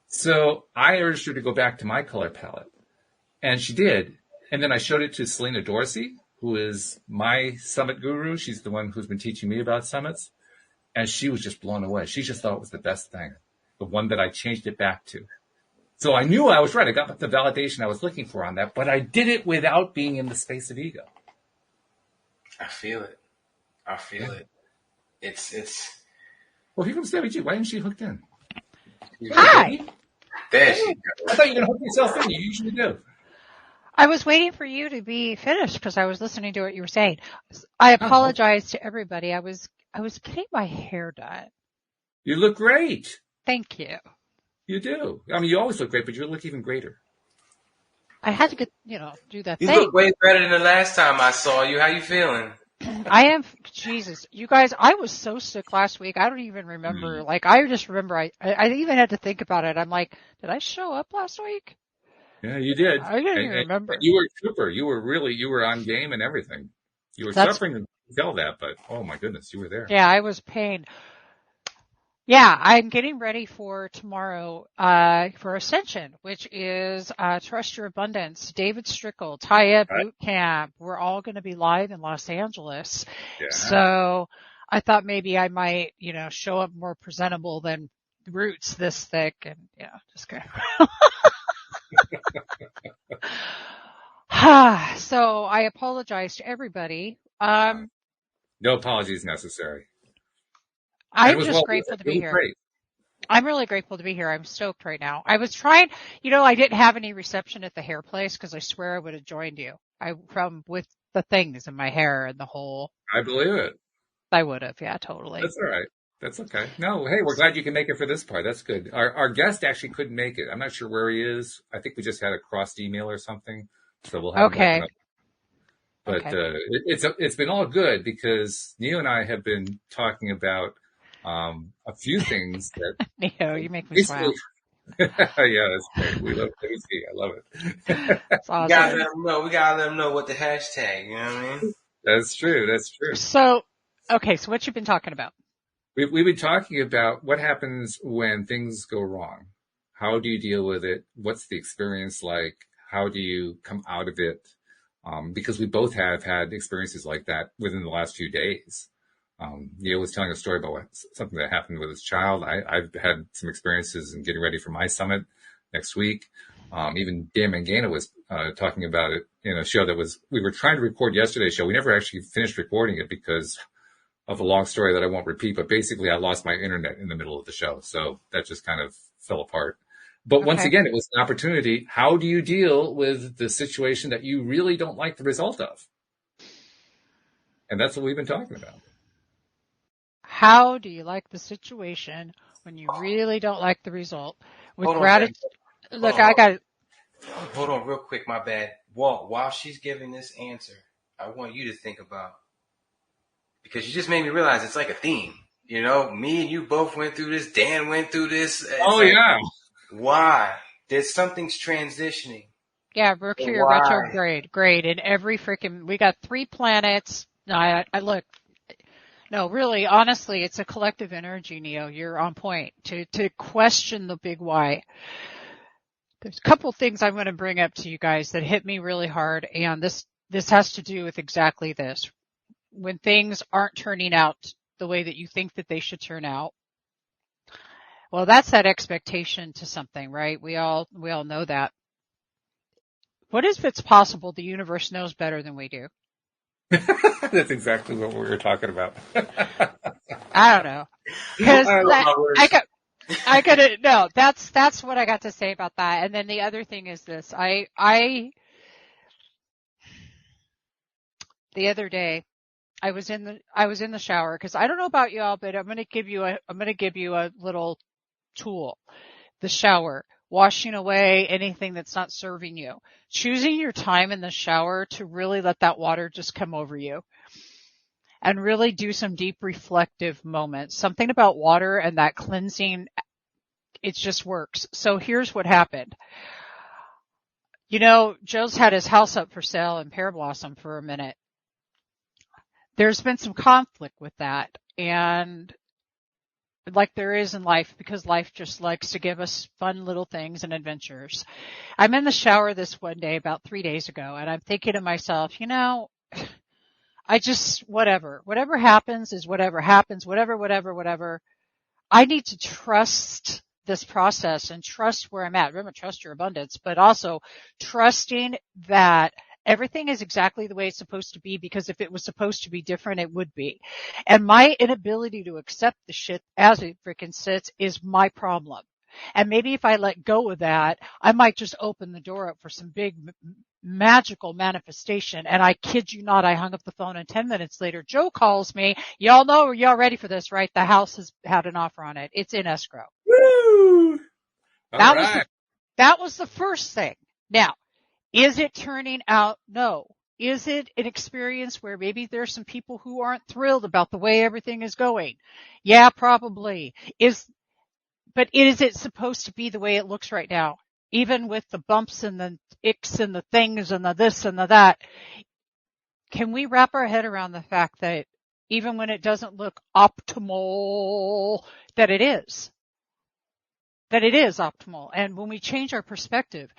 So I urged her to go back to my color palette. And she did. And then I showed it to Selena Dorsey, who is my summit guru. She's the one who's been teaching me about summits. And she was just blown away. She just thought it was the best thing, the one that I changed it back to. So I knew I was right. I got the validation I was looking for on that, but I did it without being in the space of ego. I feel it. It's. Well, here comes Debbie G. Why isn't she hooked in? Hi. There she goes. I thought you were going to hook yourself in. You usually do. I was waiting for you to be finished because I was listening to what you were saying. I apologize to everybody. I was getting my hair done. You look great. Thank you. You do. I mean, you always look great, but you look even greater. I had to get, do that You thing. look way better than the last time I saw you. How you feeling? I am, Jesus, you guys, I was so sick last week. I don't even remember. Like, I just remember I even had to think about it. I'm like, did I show up last week? Yeah, you did. I didn't even remember. And you were a trooper. You were on game and everything. You were suffering to tell that, but oh my goodness, you were there. Yeah, I was pained. Yeah, I'm getting ready for tomorrow, for Ascension, which is, Trust Your Abundance, David Strickle, Taya Right? Boot Camp. We're all going to be live in Los Angeles. Yeah. So I thought maybe I might, show up more presentable than Roots this thick and, just kind of. So I apologize to everybody. No apologies necessary. And it I'm was just well, grateful to it be was here. great. I'm really grateful to be here. I'm stoked right now. I was trying, I didn't have any reception at the hair place because I swear I would have joined you. With the things in my hair and the whole, I believe it. I would have. Yeah, totally. That's all right. That's okay. No, hey, we're glad you can make it for this part. That's good. Our guest actually couldn't make it. I'm not sure where he is. I think we just had a crossed email or something, so we'll have him back Okay. another. But Okay. it's been all good because Neo and I have been talking about a few things that You make me basically. smile. Yeah, that's great. We love ABC. I love it. It's We gotta awesome. let them know. We gotta let them know what the hashtag. You know what I mean? That's true. That's true. So, okay. So what you've been talking about? We've been talking about what happens when things go wrong. How do you deal with it? What's the experience like? How do you come out of it? Because we both have had experiences like that within the last few days. Neil was telling a story about something that happened with his child. I've had some experiences in getting ready for my summit next week. Even Dan Mangana was talking about it in a show we were trying to record yesterday's show. We never actually finished recording it because of a long story that I won't repeat, but basically I lost my internet in the middle of the show. So that just kind of fell apart. But once Okay. again, it was an opportunity. How do you deal with the situation that you really don't like the result of? And that's what we've been talking about. How do you like the situation when you really don't like the result? With Hold on, gratitude. Sam. Look, Hold on. I got. Hold on, real quick. My bad. Walt, while she's giving this answer, I want you to think about, because you just made me realize it's like a theme. Me and you both went through this. Dan went through this. Oh, yeah. Why? There's something's transitioning. Yeah, Mercury Why? retrograde, great. And we got 3 planets. I look, no, really, honestly, it's a collective energy, Neo. You're on point to question the big why. There's a couple things I'm going to bring up to you guys that hit me really hard. And this has to do with exactly this. When things aren't turning out the way that you think that they should turn out. Well, that's that expectation to something, right? We all know that. What if it's possible the universe knows better than we do? That's exactly what we were talking about. I don't know. Because no, that's what I got to say about that. And then the other thing is this. The other day I was in the shower because I don't know about y'all, but I'm going to give you a little tool. The shower. Washing away anything that's not serving you. Choosing your time in the shower to really let that water just come over you. And really do some deep reflective moments. Something about water and that cleansing, it just works. So here's what happened. Joe's had his house up for sale in Pear Blossom for a minute. There's been some conflict with that. And like there is in life, because life just likes to give us fun little things and adventures. I'm in the shower this one day about 3 days ago, and I'm thinking to myself, I just, whatever happens is whatever happens, whatever. I need to trust this process and trust where I'm at. Remember, trust your abundance, but also trusting that everything is exactly the way it's supposed to be, because if it was supposed to be different, it would be. And my inability to accept the shit as it freaking sits is my problem. And maybe if I let go of that, I might just open the door up for some big magical manifestation. And I kid you not, I hung up the phone and 10 minutes later, Joe calls me. Y'all ready for this, right? The house has had an offer on it. It's in escrow. Woo! That was the first thing. Now, is it turning out? No. Is it an experience where maybe there's some people who aren't thrilled about the way everything is going? Yeah, probably. But is it supposed to be the way it looks right now? Even with the bumps and the icks and the things and the this and the that. Can we wrap our head around the fact that even when it doesn't look optimal, that it is optimal. And when we change our perspective,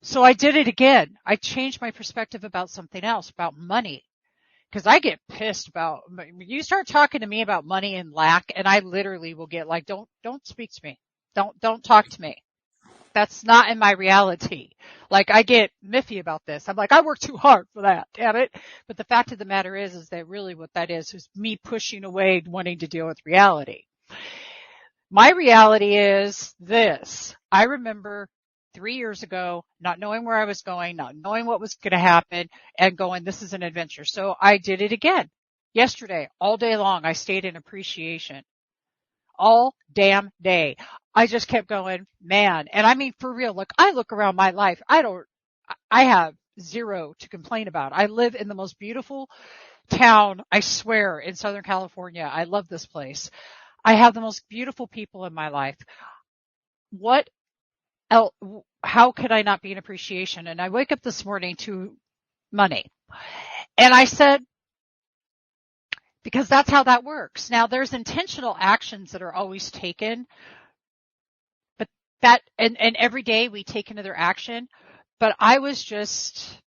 so I did it again. I changed my perspective about something else, about money. Cause I get pissed about, you start talking to me about money and lack, and I literally will get like, don't speak to me. Don't talk to me. That's not in my reality. Like, I get miffy about this. I'm like, I work too hard for that, damn it. But the fact of the matter is that really what that is me pushing away wanting to deal with reality. My reality is this. I remember 3 years ago, not knowing where I was going, not knowing what was going to happen, and going, this is an adventure. So I did it again. Yesterday, all day long, I stayed in appreciation. All damn day. I just kept going, man. And I mean, for real, like, I look around my life. I have zero to complain about. I live in the most beautiful town, I swear, in Southern California. I love this place. I have the most beautiful people in my life. What else? How could I not be in appreciation? And I wake up this morning to money. And I said, because that's how that works. Now, there's intentional actions that are always taken, but that, and every day we take another action, but I was just,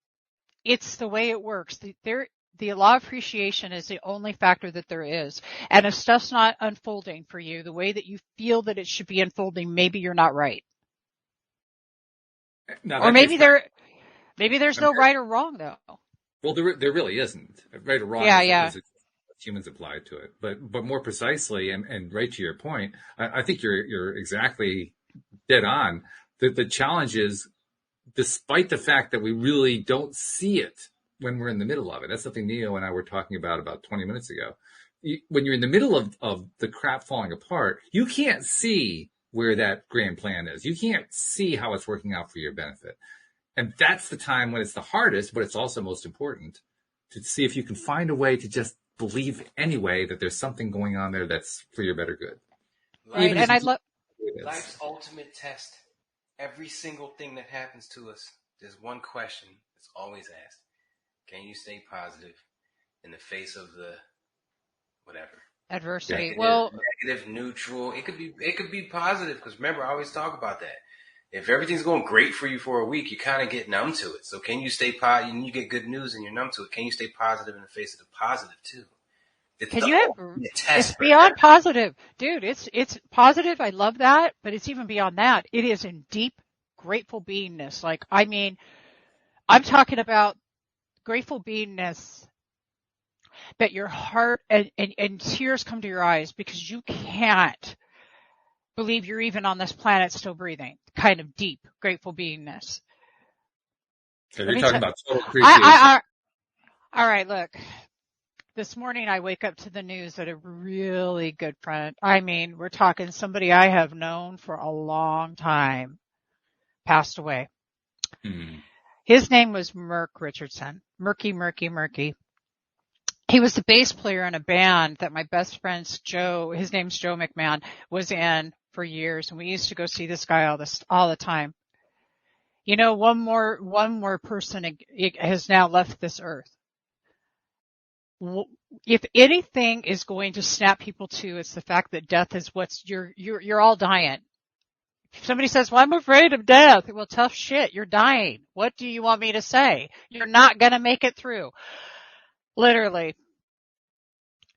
it's the way it works. The law of appreciation is the only factor that there is. And if stuff's not unfolding for you the way that you feel that it should be unfolding, maybe you're not right. Or maybe there's no right or wrong though. Well, there really isn't. Right or wrong is humans apply to it. But more precisely, and right to your point, I think you're exactly dead on. The challenge is, despite the fact that we really don't see it when we're in the middle of it. That's something Neo and I were talking about 20 minutes ago. When you're in the middle of the crap falling apart, you can't see where that grand plan is. You can't see how it's working out for your benefit. And that's the time when it's the hardest, but it's also most important to see if you can find a way to just believe anyway that there's something going on there that's for your better good. Right. And I love life's ultimate test. Every single thing that happens to us, there's one question that's always asked. Can you stay positive in the face of the whatever? Adversity. Negative, neutral. It could be positive, because remember, I always talk about that. If everything's going great for you for a week, you kind of get numb to it. So can you stay positive? And you get good news and you're numb to it. Can you stay positive in the face of the positive too? It's beyond positive, dude. It's positive. I love that, but it's even beyond that. It is in deep, grateful beingness. Like, I mean, I'm talking about grateful beingness that your heart and tears come to your eyes because you can't believe you're even on this planet still breathing. Kind of deep, grateful beingness. So you're talking about total appreciation. All right, look. This morning I wake up to the news that a really good friend, I mean, we're talking somebody I have known for a long time, passed away. Mm. His name was Merk Richardson. Murky. He was the bass player in a band that my best friend's Joe, his name's Joe McMahon, was in for years. And we used to go see this guy all the time. You know, one more person has now left this earth. If anything is going to snap people to, it's the fact that death is you're all dying. If somebody says, well, I'm afraid of death. Well, tough shit. You're dying. What do you want me to say? You're not going to make it through. Literally.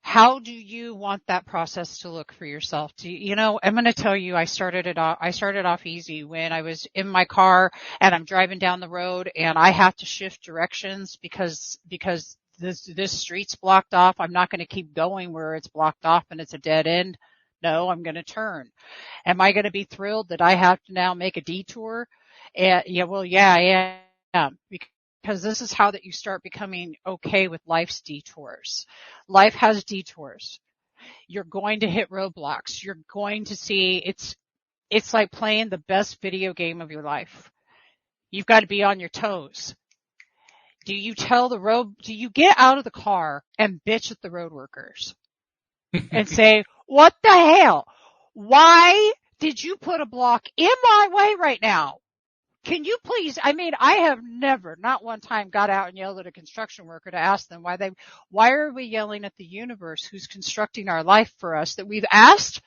How do you want that process to look for yourself? I'm going to tell you, I started off easy when I was in my car and I'm driving down the road and I have to shift directions because this street's blocked off. I'm not going to keep going where it's blocked off and it's a dead end. No, I'm going to turn. Am I going to be thrilled that I have to now make a detour? Yeah, I am. Because this is how that you start becoming okay with life's detours. Life has detours. You're going to hit roadblocks. You're going to see it's like playing the best video game of your life. You've got to be on your toes. Do you get out of the car and bitch at the road workers and say, what the hell? Why did you put a block in my way right now? Can you please, I have never, not one time, got out and yelled at a construction worker to ask them why are we yelling at the universe who's constructing our life for us that we've asked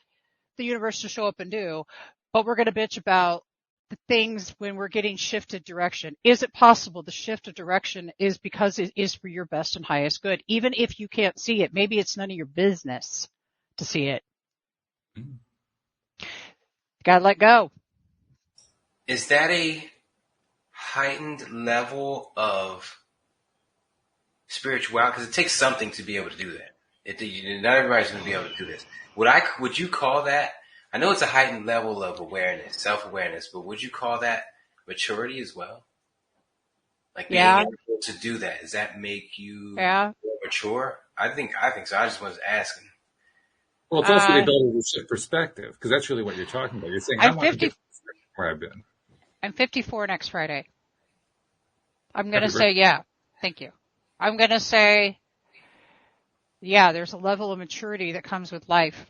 the universe to show up and do, but we're going to bitch about the things when we're getting shifted direction. Is it possible the shift of direction is because it is for your best and highest good? Even if you can't see it, maybe it's none of your business to see it. Gotta let go. Is that a heightened level of spirituality? Because it takes something to be able to do that. Not everybody's going to be able to do this. Would you call that? I know it's a heightened level of awareness, self-awareness, but would you call that maturity as well? Like being able to do that, does that make you more mature? I think so. I just was asking. Well, it's also the ability to shift perspective, because that's really what you're talking about. You're saying, I want to get where I've been. I'm 54 next Friday. I'm going to say, yeah, thank you. I'm going to say, yeah, there's a level of maturity that comes with life.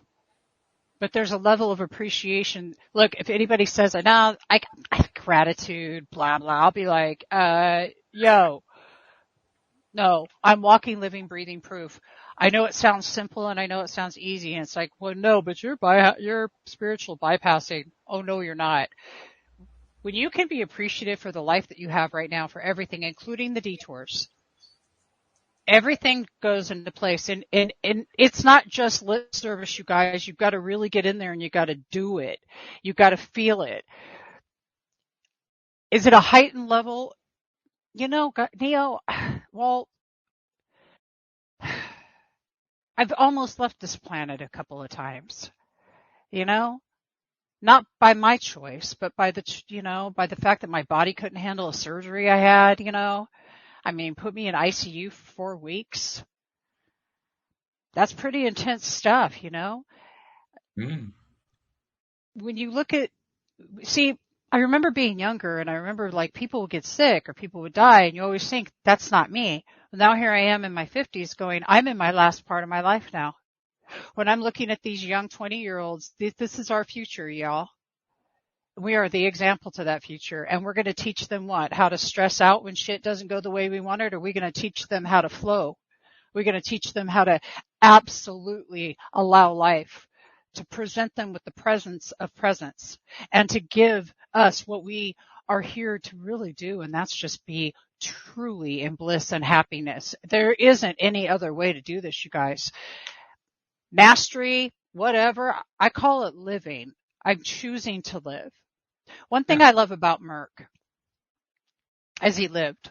But there's a level of appreciation. Look, if anybody says, no, I gratitude, blah, blah, I'll be like, no, I'm walking, living, breathing proof. I know it sounds simple and I know it sounds easy. And it's like, well, no, but you're spiritual bypassing. Oh, no, you're not. When you can be appreciative for the life that you have right now, for everything, including the detours, everything goes into place. And it's not just lip service, you guys. You've got to really get in there and you got to do it. You've got to feel it. Is it a heightened level? Neo, well, I've almost left this planet a couple of times, not by my choice, but by by the fact that my body couldn't handle a surgery I had, I mean, put me in ICU for 4 weeks. That's pretty intense stuff, When you look at, I remember being younger and I remember like people would get sick or people would die and you always think that's not me. Well, now here I am in my 50s going, I'm in my last part of my life now. When I'm looking at these young 20-year-olds, this is our future, y'all. We are the example to that future. And we're going to teach them what? How to stress out when shit doesn't go the way we want it? Or are we going to teach them how to flow? We're going to teach them how to absolutely allow life to present them with the presence of presence and to give us what we are here to really do. And that's just be truly in bliss and happiness. There isn't any other way to do this, you guys. Mastery, whatever, I call it living. I'm choosing to live. One thing I love about Merck is he lived.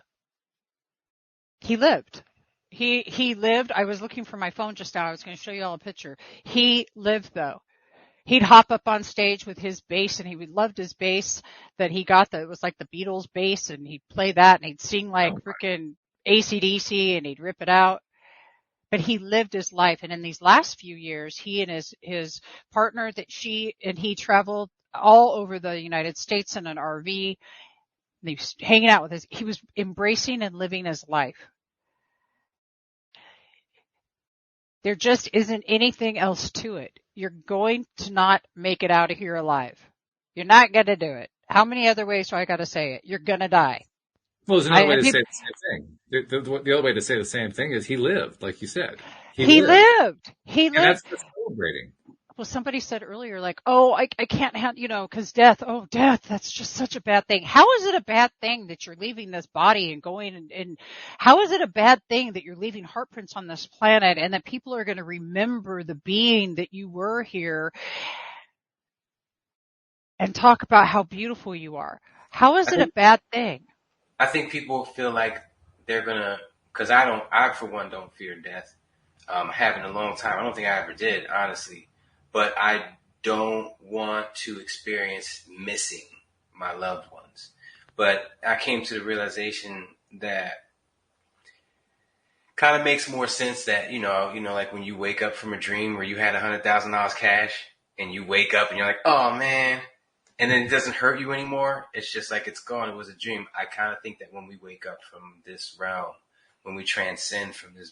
He lived. He lived. I was looking for my phone just now. I was going to show you all a picture. He lived though. He'd hop up on stage with his bass and he loved his bass that he got that it was like the Beatles bass and he'd play that and he'd sing like freaking AC/DC and he'd rip it out. But he lived his life. And in these last few years, he and his partner he traveled all over the United States in an RV. He was hanging out with he was embracing and living his life. There just isn't anything else to it. You're going to not make it out of here alive. You're not going to do it. How many other ways do I got to say it? You're going to die. Well, there's another way to say the same thing. The other way to say the same thing is he lived, like you said. He lived. And that's celebrating. Well, somebody said earlier, like, oh, I can't have, because death, that's just such a bad thing. How is it a bad thing that you're leaving this body and going and how is it a bad thing that you're leaving heartprints on this planet and that people are going to remember the being that you were here and talk about how beautiful you are? How is it a bad thing? I think people feel like they're going to, because I for one don't fear death. I haven't in a long time. I don't think I ever did, honestly. But I don't want to experience missing my loved ones. But I came to the realization that kind of makes more sense that, like when you wake up from a dream where you had $100,000 cash and you wake up and you're like, oh man, and then it doesn't hurt you anymore. It's just like it's gone. It was a dream. I kind of think that when we wake up from this realm, when we transcend from this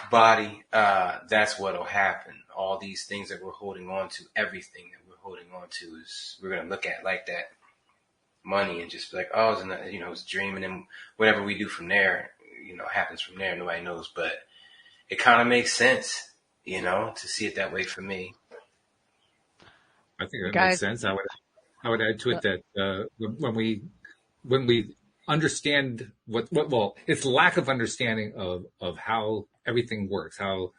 body, that's what'll happen. All these things that we're holding on to, everything that we're holding on to is we're going to look at like that money and just be like, oh, it's a dream. And then whatever we do from there, happens from there. Nobody knows, but it kind of makes sense, to see it that way for me. I think You that makes guys, sense. I would add to it that when we understand well, it's lack of understanding of how everything works, how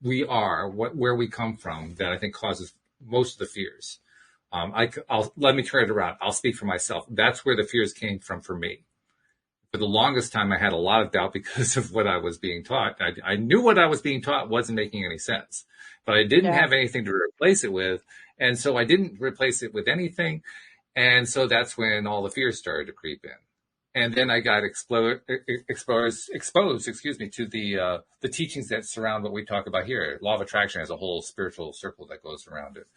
we are, where we come from, that I think causes most of the fears. I'll let me turn it around. I'll speak for myself. That's where the fears came from for me. For the longest time, I had a lot of doubt because of what I was being taught. I knew what I was being taught wasn't making any sense, but I didn't yeah. have anything to replace it with. And so I didn't replace it with anything. And so that's when all the fears started to creep in. And then I got exposed, to the teachings that surround what we talk about here. Law of attraction has a whole spiritual circle that goes around it.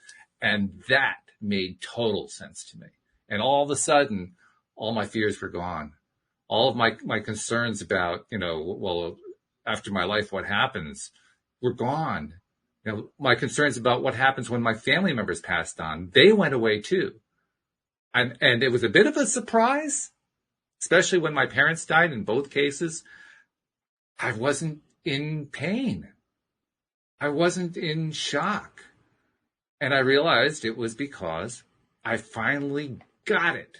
And that made total sense to me. And all of a sudden, all my fears were gone. All of my concerns about, after my life, what happens, were gone. My concerns about what happens when my family members passed on, they went away too. And it was a bit of a surprise, especially when my parents died in both cases. I wasn't in pain. I wasn't in shock. And I realized it was because I finally got it.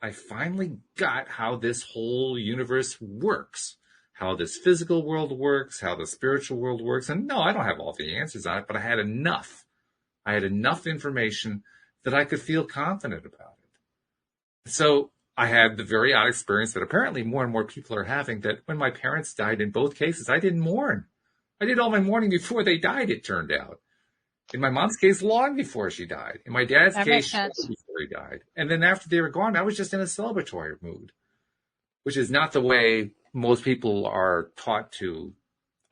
I finally got how this whole universe works, how this physical world works, how the spiritual world works. And no, I don't have all the answers on it, but I had enough. I had enough information that I could feel confident about it. So I had the very odd experience that apparently more and more people are having, that when my parents died in both cases, I didn't mourn. I did all my mourning before they died, it turned out. In my mom's case, long before she died. In my dad's That case, makes sense. before he died. And then after they were gone, I was just in a celebratory mood, which is not the way most people are taught to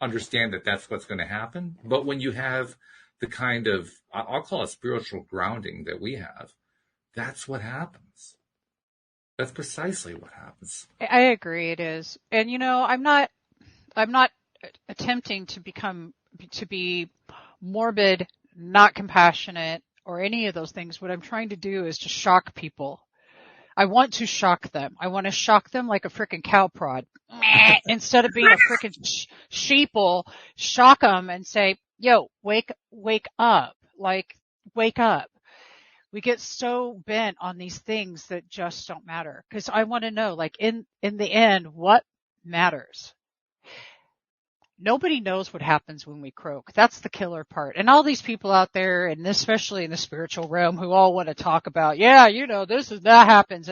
understand that that's what's going to happen. But when you have the kind of, I'll call it spiritual grounding that we have, that's what happens. That's precisely what happens. I agree it is. And I'm not attempting to be morbid, not compassionate, or any of those things. What I'm trying to do is to shock people. I want to shock them. I want to shock them like a freaking cow prod. Instead of being a freaking sheeple, shock them and say, yo, wake up. Like, wake up. We get so bent on these things that just don't matter. Cause I want to know, like, in the end, what matters? Nobody knows what happens when we croak. That's the killer part. And all these people out there, and especially in the spiritual realm, who all want to talk about, that happens.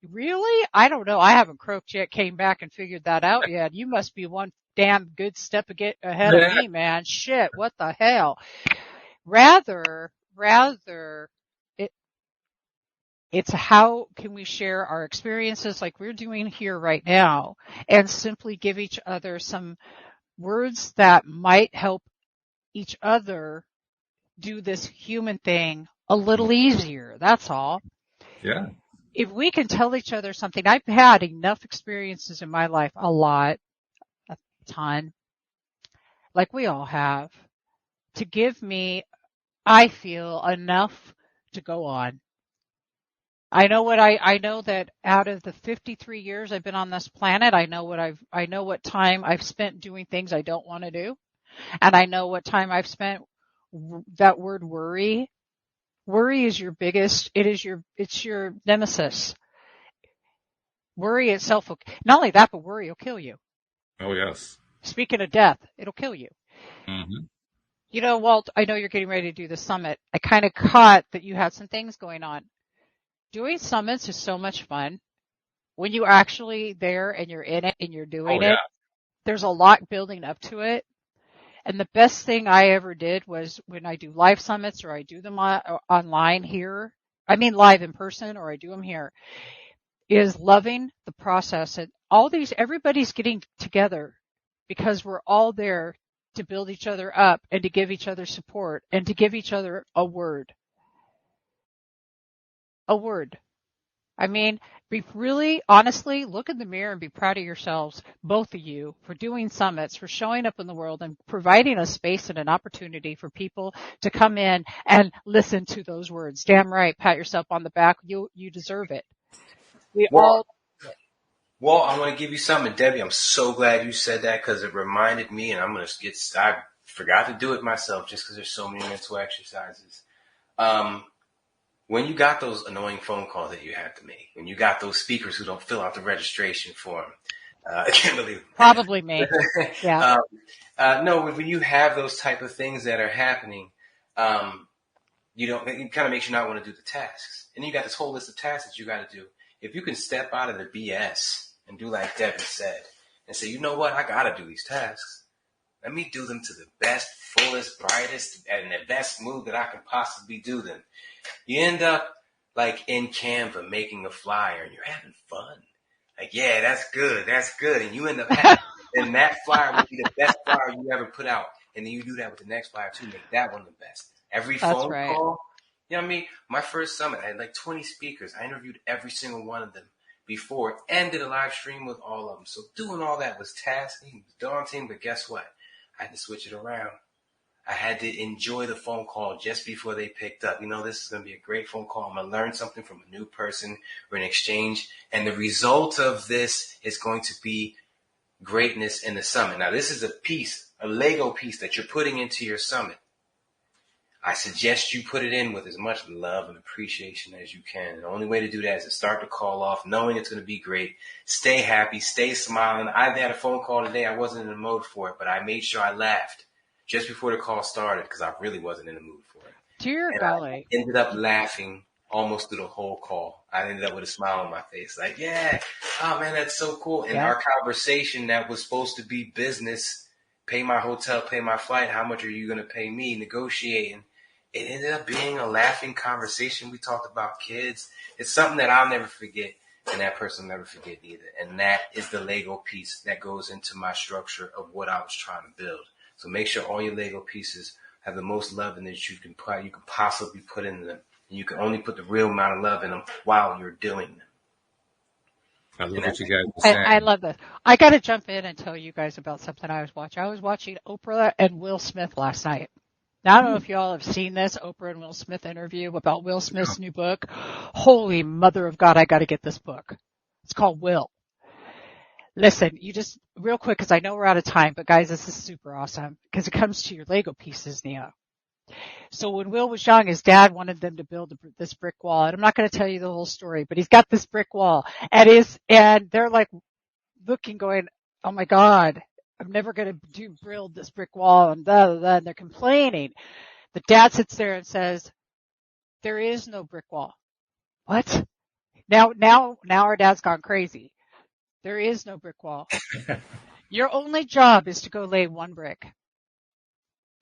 Really? I don't know. I haven't croaked yet, came back and figured that out yet. You must be one damn good step ahead of me, man. Shit, what the hell? Rather, it's how can we share our experiences like we're doing here right now, and simply give each other some words that might help each other do this human thing a little easier. That's all. Yeah. If we can tell each other something, I've had enough experiences in my life, a ton, like we all have, to give me, I feel, enough to go on. I know that out of the 53 years I've been on this planet, I know what time I've spent doing things I don't want to do. And I know what time I've spent, that word worry. Worry is it's your nemesis. Worry itself not only that, but worry will kill you. Oh, yes. Speaking of death, it'll kill you. Mm-hmm. Walt, I know you're getting ready to do the summit. I kind of caught that you had some things going on. Doing summits is so much fun. When you're actually there and you're in it and you're doing it, there's a lot building up to it. And the best thing I ever did was when I do live summits, or I do them online here, I mean live in person, or I do them here, is loving the process. And everybody's getting together because we're all there to build each other up and to give each other support and to give each other a word. A word. I mean, honestly, look in the mirror and be proud of yourselves, both of you, for doing summits, for showing up in the world and providing a space and an opportunity for people to come in and listen to those words. Damn right. Pat yourself on the back. You deserve it. Well, I'm going to give you something, Debbie. I'm so glad you said that, because it reminded me, and I forgot to do it myself just because there's so many mental exercises. When you got those annoying phone calls that you have to make, when you got those speakers who don't fill out the registration form, I can't believe Probably me. Yeah. No, when you have those type of things that are happening, it kind of makes you not want to do the tasks. And then you got this whole list of tasks that you got to do. If you can step out of the BS and do like Debbie said and say, you know what, I got to do these tasks. Let me do them to the best, fullest, brightest, and in the best mood that I can possibly do them. You end up like in Canva making a flyer and you're having fun. Like, yeah, that's good. And you end up having, and that flyer will be the best flyer you ever put out. And then you do that with the next flyer too, make that one the best. Every phone call, you know what I mean? My first summit, I had like 20 speakers. I interviewed every single one of them before and did a live stream with all of them. So doing all that was tasking, it was daunting, but guess what? I had to switch it around. I had to enjoy the phone call just before they picked up. You know, this is going to be a great phone call. I'm going to learn something from a new person. We're going to exchange. And the result of this is going to be greatness in the summit. Now, this is a piece, a Lego piece that you're putting into your summit. I suggest you put it in with as much love and appreciation as you can. The only way to do that is to start the call off knowing it's going to be great. Stay happy, stay smiling. I had a phone call today. I wasn't in the mood for it, but I made sure I laughed just before the call started because I really wasn't in the mood for it. Dear golly. I ended up laughing almost through the whole call. I ended up with a smile on my face. Like, yeah, oh man, that's so cool. And our conversation that was supposed to be business, pay my hotel, pay my flight, how much are you going to pay me, negotiating. It ended up being a laughing conversation. We talked about kids. It's something that I'll never forget, and that person will never forget either. And that is the Lego piece that goes into my structure of what I was trying to build. So make sure all your Lego pieces have the most love in that you can possibly put in them. And you can only put the real amount of love in them while you're doing them. I love what you guys are saying. I love this. I got to jump in and tell you guys about something I was watching. I was watching Oprah and Will Smith last night. Now, I don't know if you all have seen this Oprah and Will Smith interview about Will Smith's new book. Holy mother of God, I got to get this book. It's called Will. Listen, you just real quick, because I know we're out of time, but guys, this is super awesome because it comes to your Lego pieces, Neo. So when Will was young, his dad wanted them to build this brick wall. And I'm not going to tell you the whole story, but he's got this brick wall and they're like looking going, oh my God, I'm never going to build this brick wall and blah, blah, blah. And they're complaining. The dad sits there and says, there is no brick wall. What? Now our dad's gone crazy. There is no brick wall. Your only job is to go lay one brick.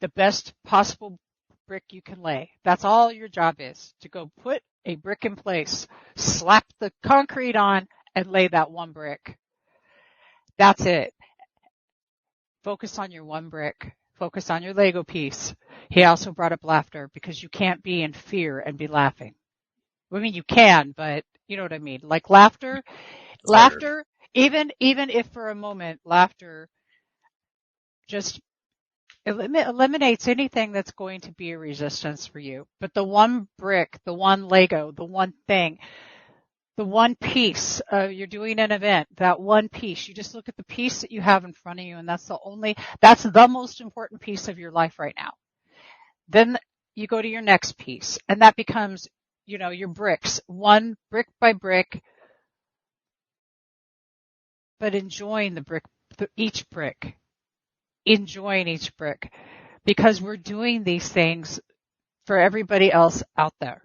The best possible brick you can lay. That's all your job is, to go put a brick in place, slap the concrete on, and lay that one brick. That's it. Focus on your one brick. Focus on your Lego piece. He also brought up laughter because you can't be in fear and be laughing. I mean, you can, but you know what I mean. Like laughter, even if for a moment laughter just eliminates anything that's going to be a resistance for you. But the one brick, the one Lego, the one thing, the one piece, you're doing an event, that one piece, you just look at the piece that you have in front of you, and that's the most important piece of your life right now. Then you go to your next piece, and that becomes, your bricks, one brick by brick, but enjoying each brick, because we're doing these things for everybody else out there.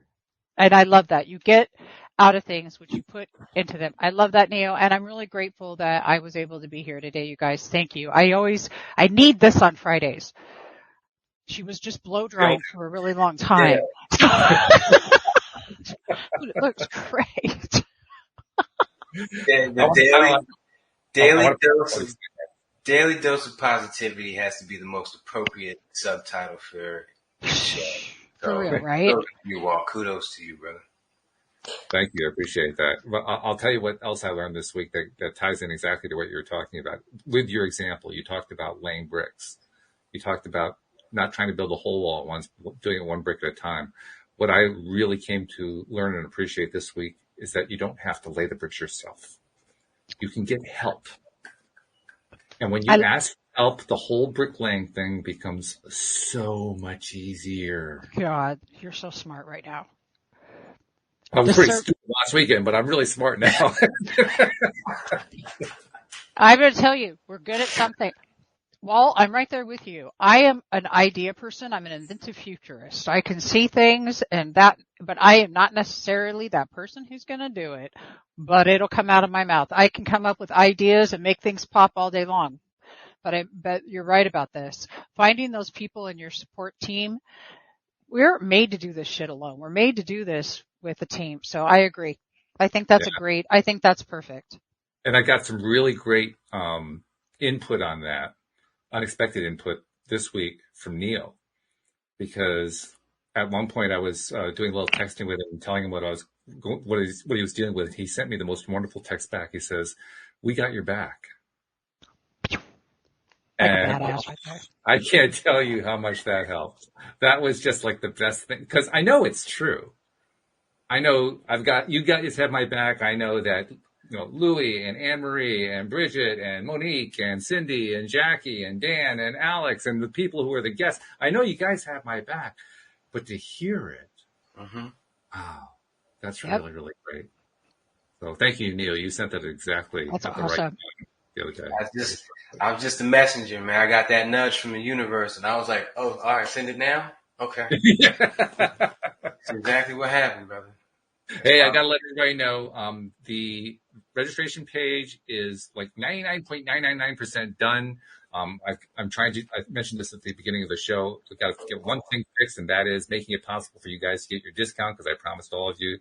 And I love that. You get out of things which you put into them. I love that, Neo, and I'm really grateful that I was able to be here today, you guys. Thank you. I need this on Fridays. She was just blow drying for a really long time. Yeah. It looks great. The daily dose of positivity has to be the most appropriate subtitle for this show. For real, right? Kudos to you, brother. Thank you. I appreciate that. Well, I'll tell you what else I learned this week that ties in exactly to what you were talking about. With your example, you talked about laying bricks. You talked about not trying to build a whole wall at once, doing it one brick at a time. What I really came to learn and appreciate this week is that you don't have to lay the bricks yourself. You can get help. And when you ask help, the whole bricklaying thing becomes so much easier. God, you're so smart right now. I was pretty stupid last weekend, but I'm really smart now. I'm going to tell you, we're good at something. Well, I'm right there with you. I am an idea person. I'm an inventive futurist. I can see things but I am not necessarily that person who's going to do it, but it'll come out of my mouth. I can come up with ideas and make things pop all day long. But you're right about this. Finding those people in your support team, we're made to do this shit alone. We're made to do this with a team. So I agree. I think that's I think that's perfect. And I got some really great, input on that, unexpected input this week from Neil, because at one point I was, doing a little texting with him and telling him what he was dealing with. He sent me the most wonderful text back. He says, "We got your back." And I can't tell you how much that helped. That was just like the best thing, because I know it's true. I know you guys have my back. I know that, Louie and Anne Marie and Bridget and Monique and Cindy and Jackie and Dan and Alex and the people who are the guests. I know you guys have my back, but to hear it, wow, that's really, really great. So thank you, Neil. You sent that exactly at the right time the other day. I was just a messenger, man. I got that nudge from the universe, and I was like, "Oh, all right, send it now." Okay, that's exactly what happened, brother. Hey, I gotta let everybody know, the registration page is like 99.999% done. I mentioned this at the beginning of the show. We got to get one thing fixed, and that is making it possible for you guys to get your discount, because I promised all of you,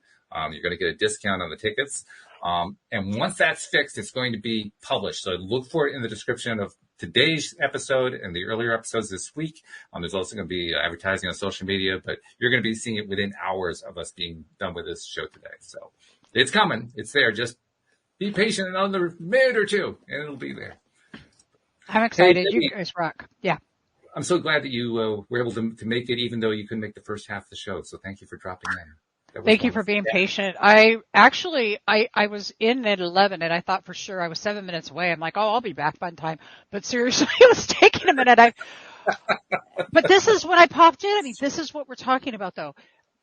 you're going to get a discount on the tickets. And once that's fixed, it's going to be published. So look for it in the description of today's episode and the earlier episodes this week. There's also going to be advertising on social media, but you're going to be seeing it within hours of us being done with this show today. So it's coming. It's there. Just be patient another minute or two, and it'll be there. I'm excited. Hey, you guys rock. Yeah. I'm so glad that you were able to make it, even though you couldn't make the first half of the show. So thank you for dropping in. Thank you for being patient. I was in at 11 and I thought for sure I was 7 minutes away. I'm like, oh, I'll be back by time. But seriously, it was taking a minute. But this is when I popped in. I mean, this is what we're talking about though.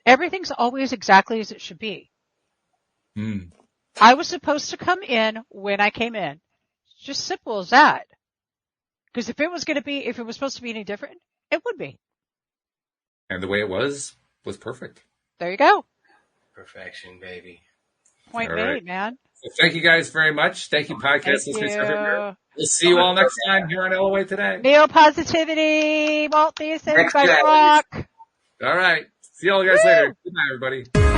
Everything's always exactly as it should be. I was supposed to come in when I came in. It's just simple as that. Because if it was supposed to be any different, it would be. And the way it was perfect. There you go. Perfection, baby. Point made, man. So thank you guys very much. Thank you, podcast listeners. We'll see you all next time here on LOA Today. Neo Positivity, Walt Thiessen, by Rock. All right. See you all guys later. Good night, everybody.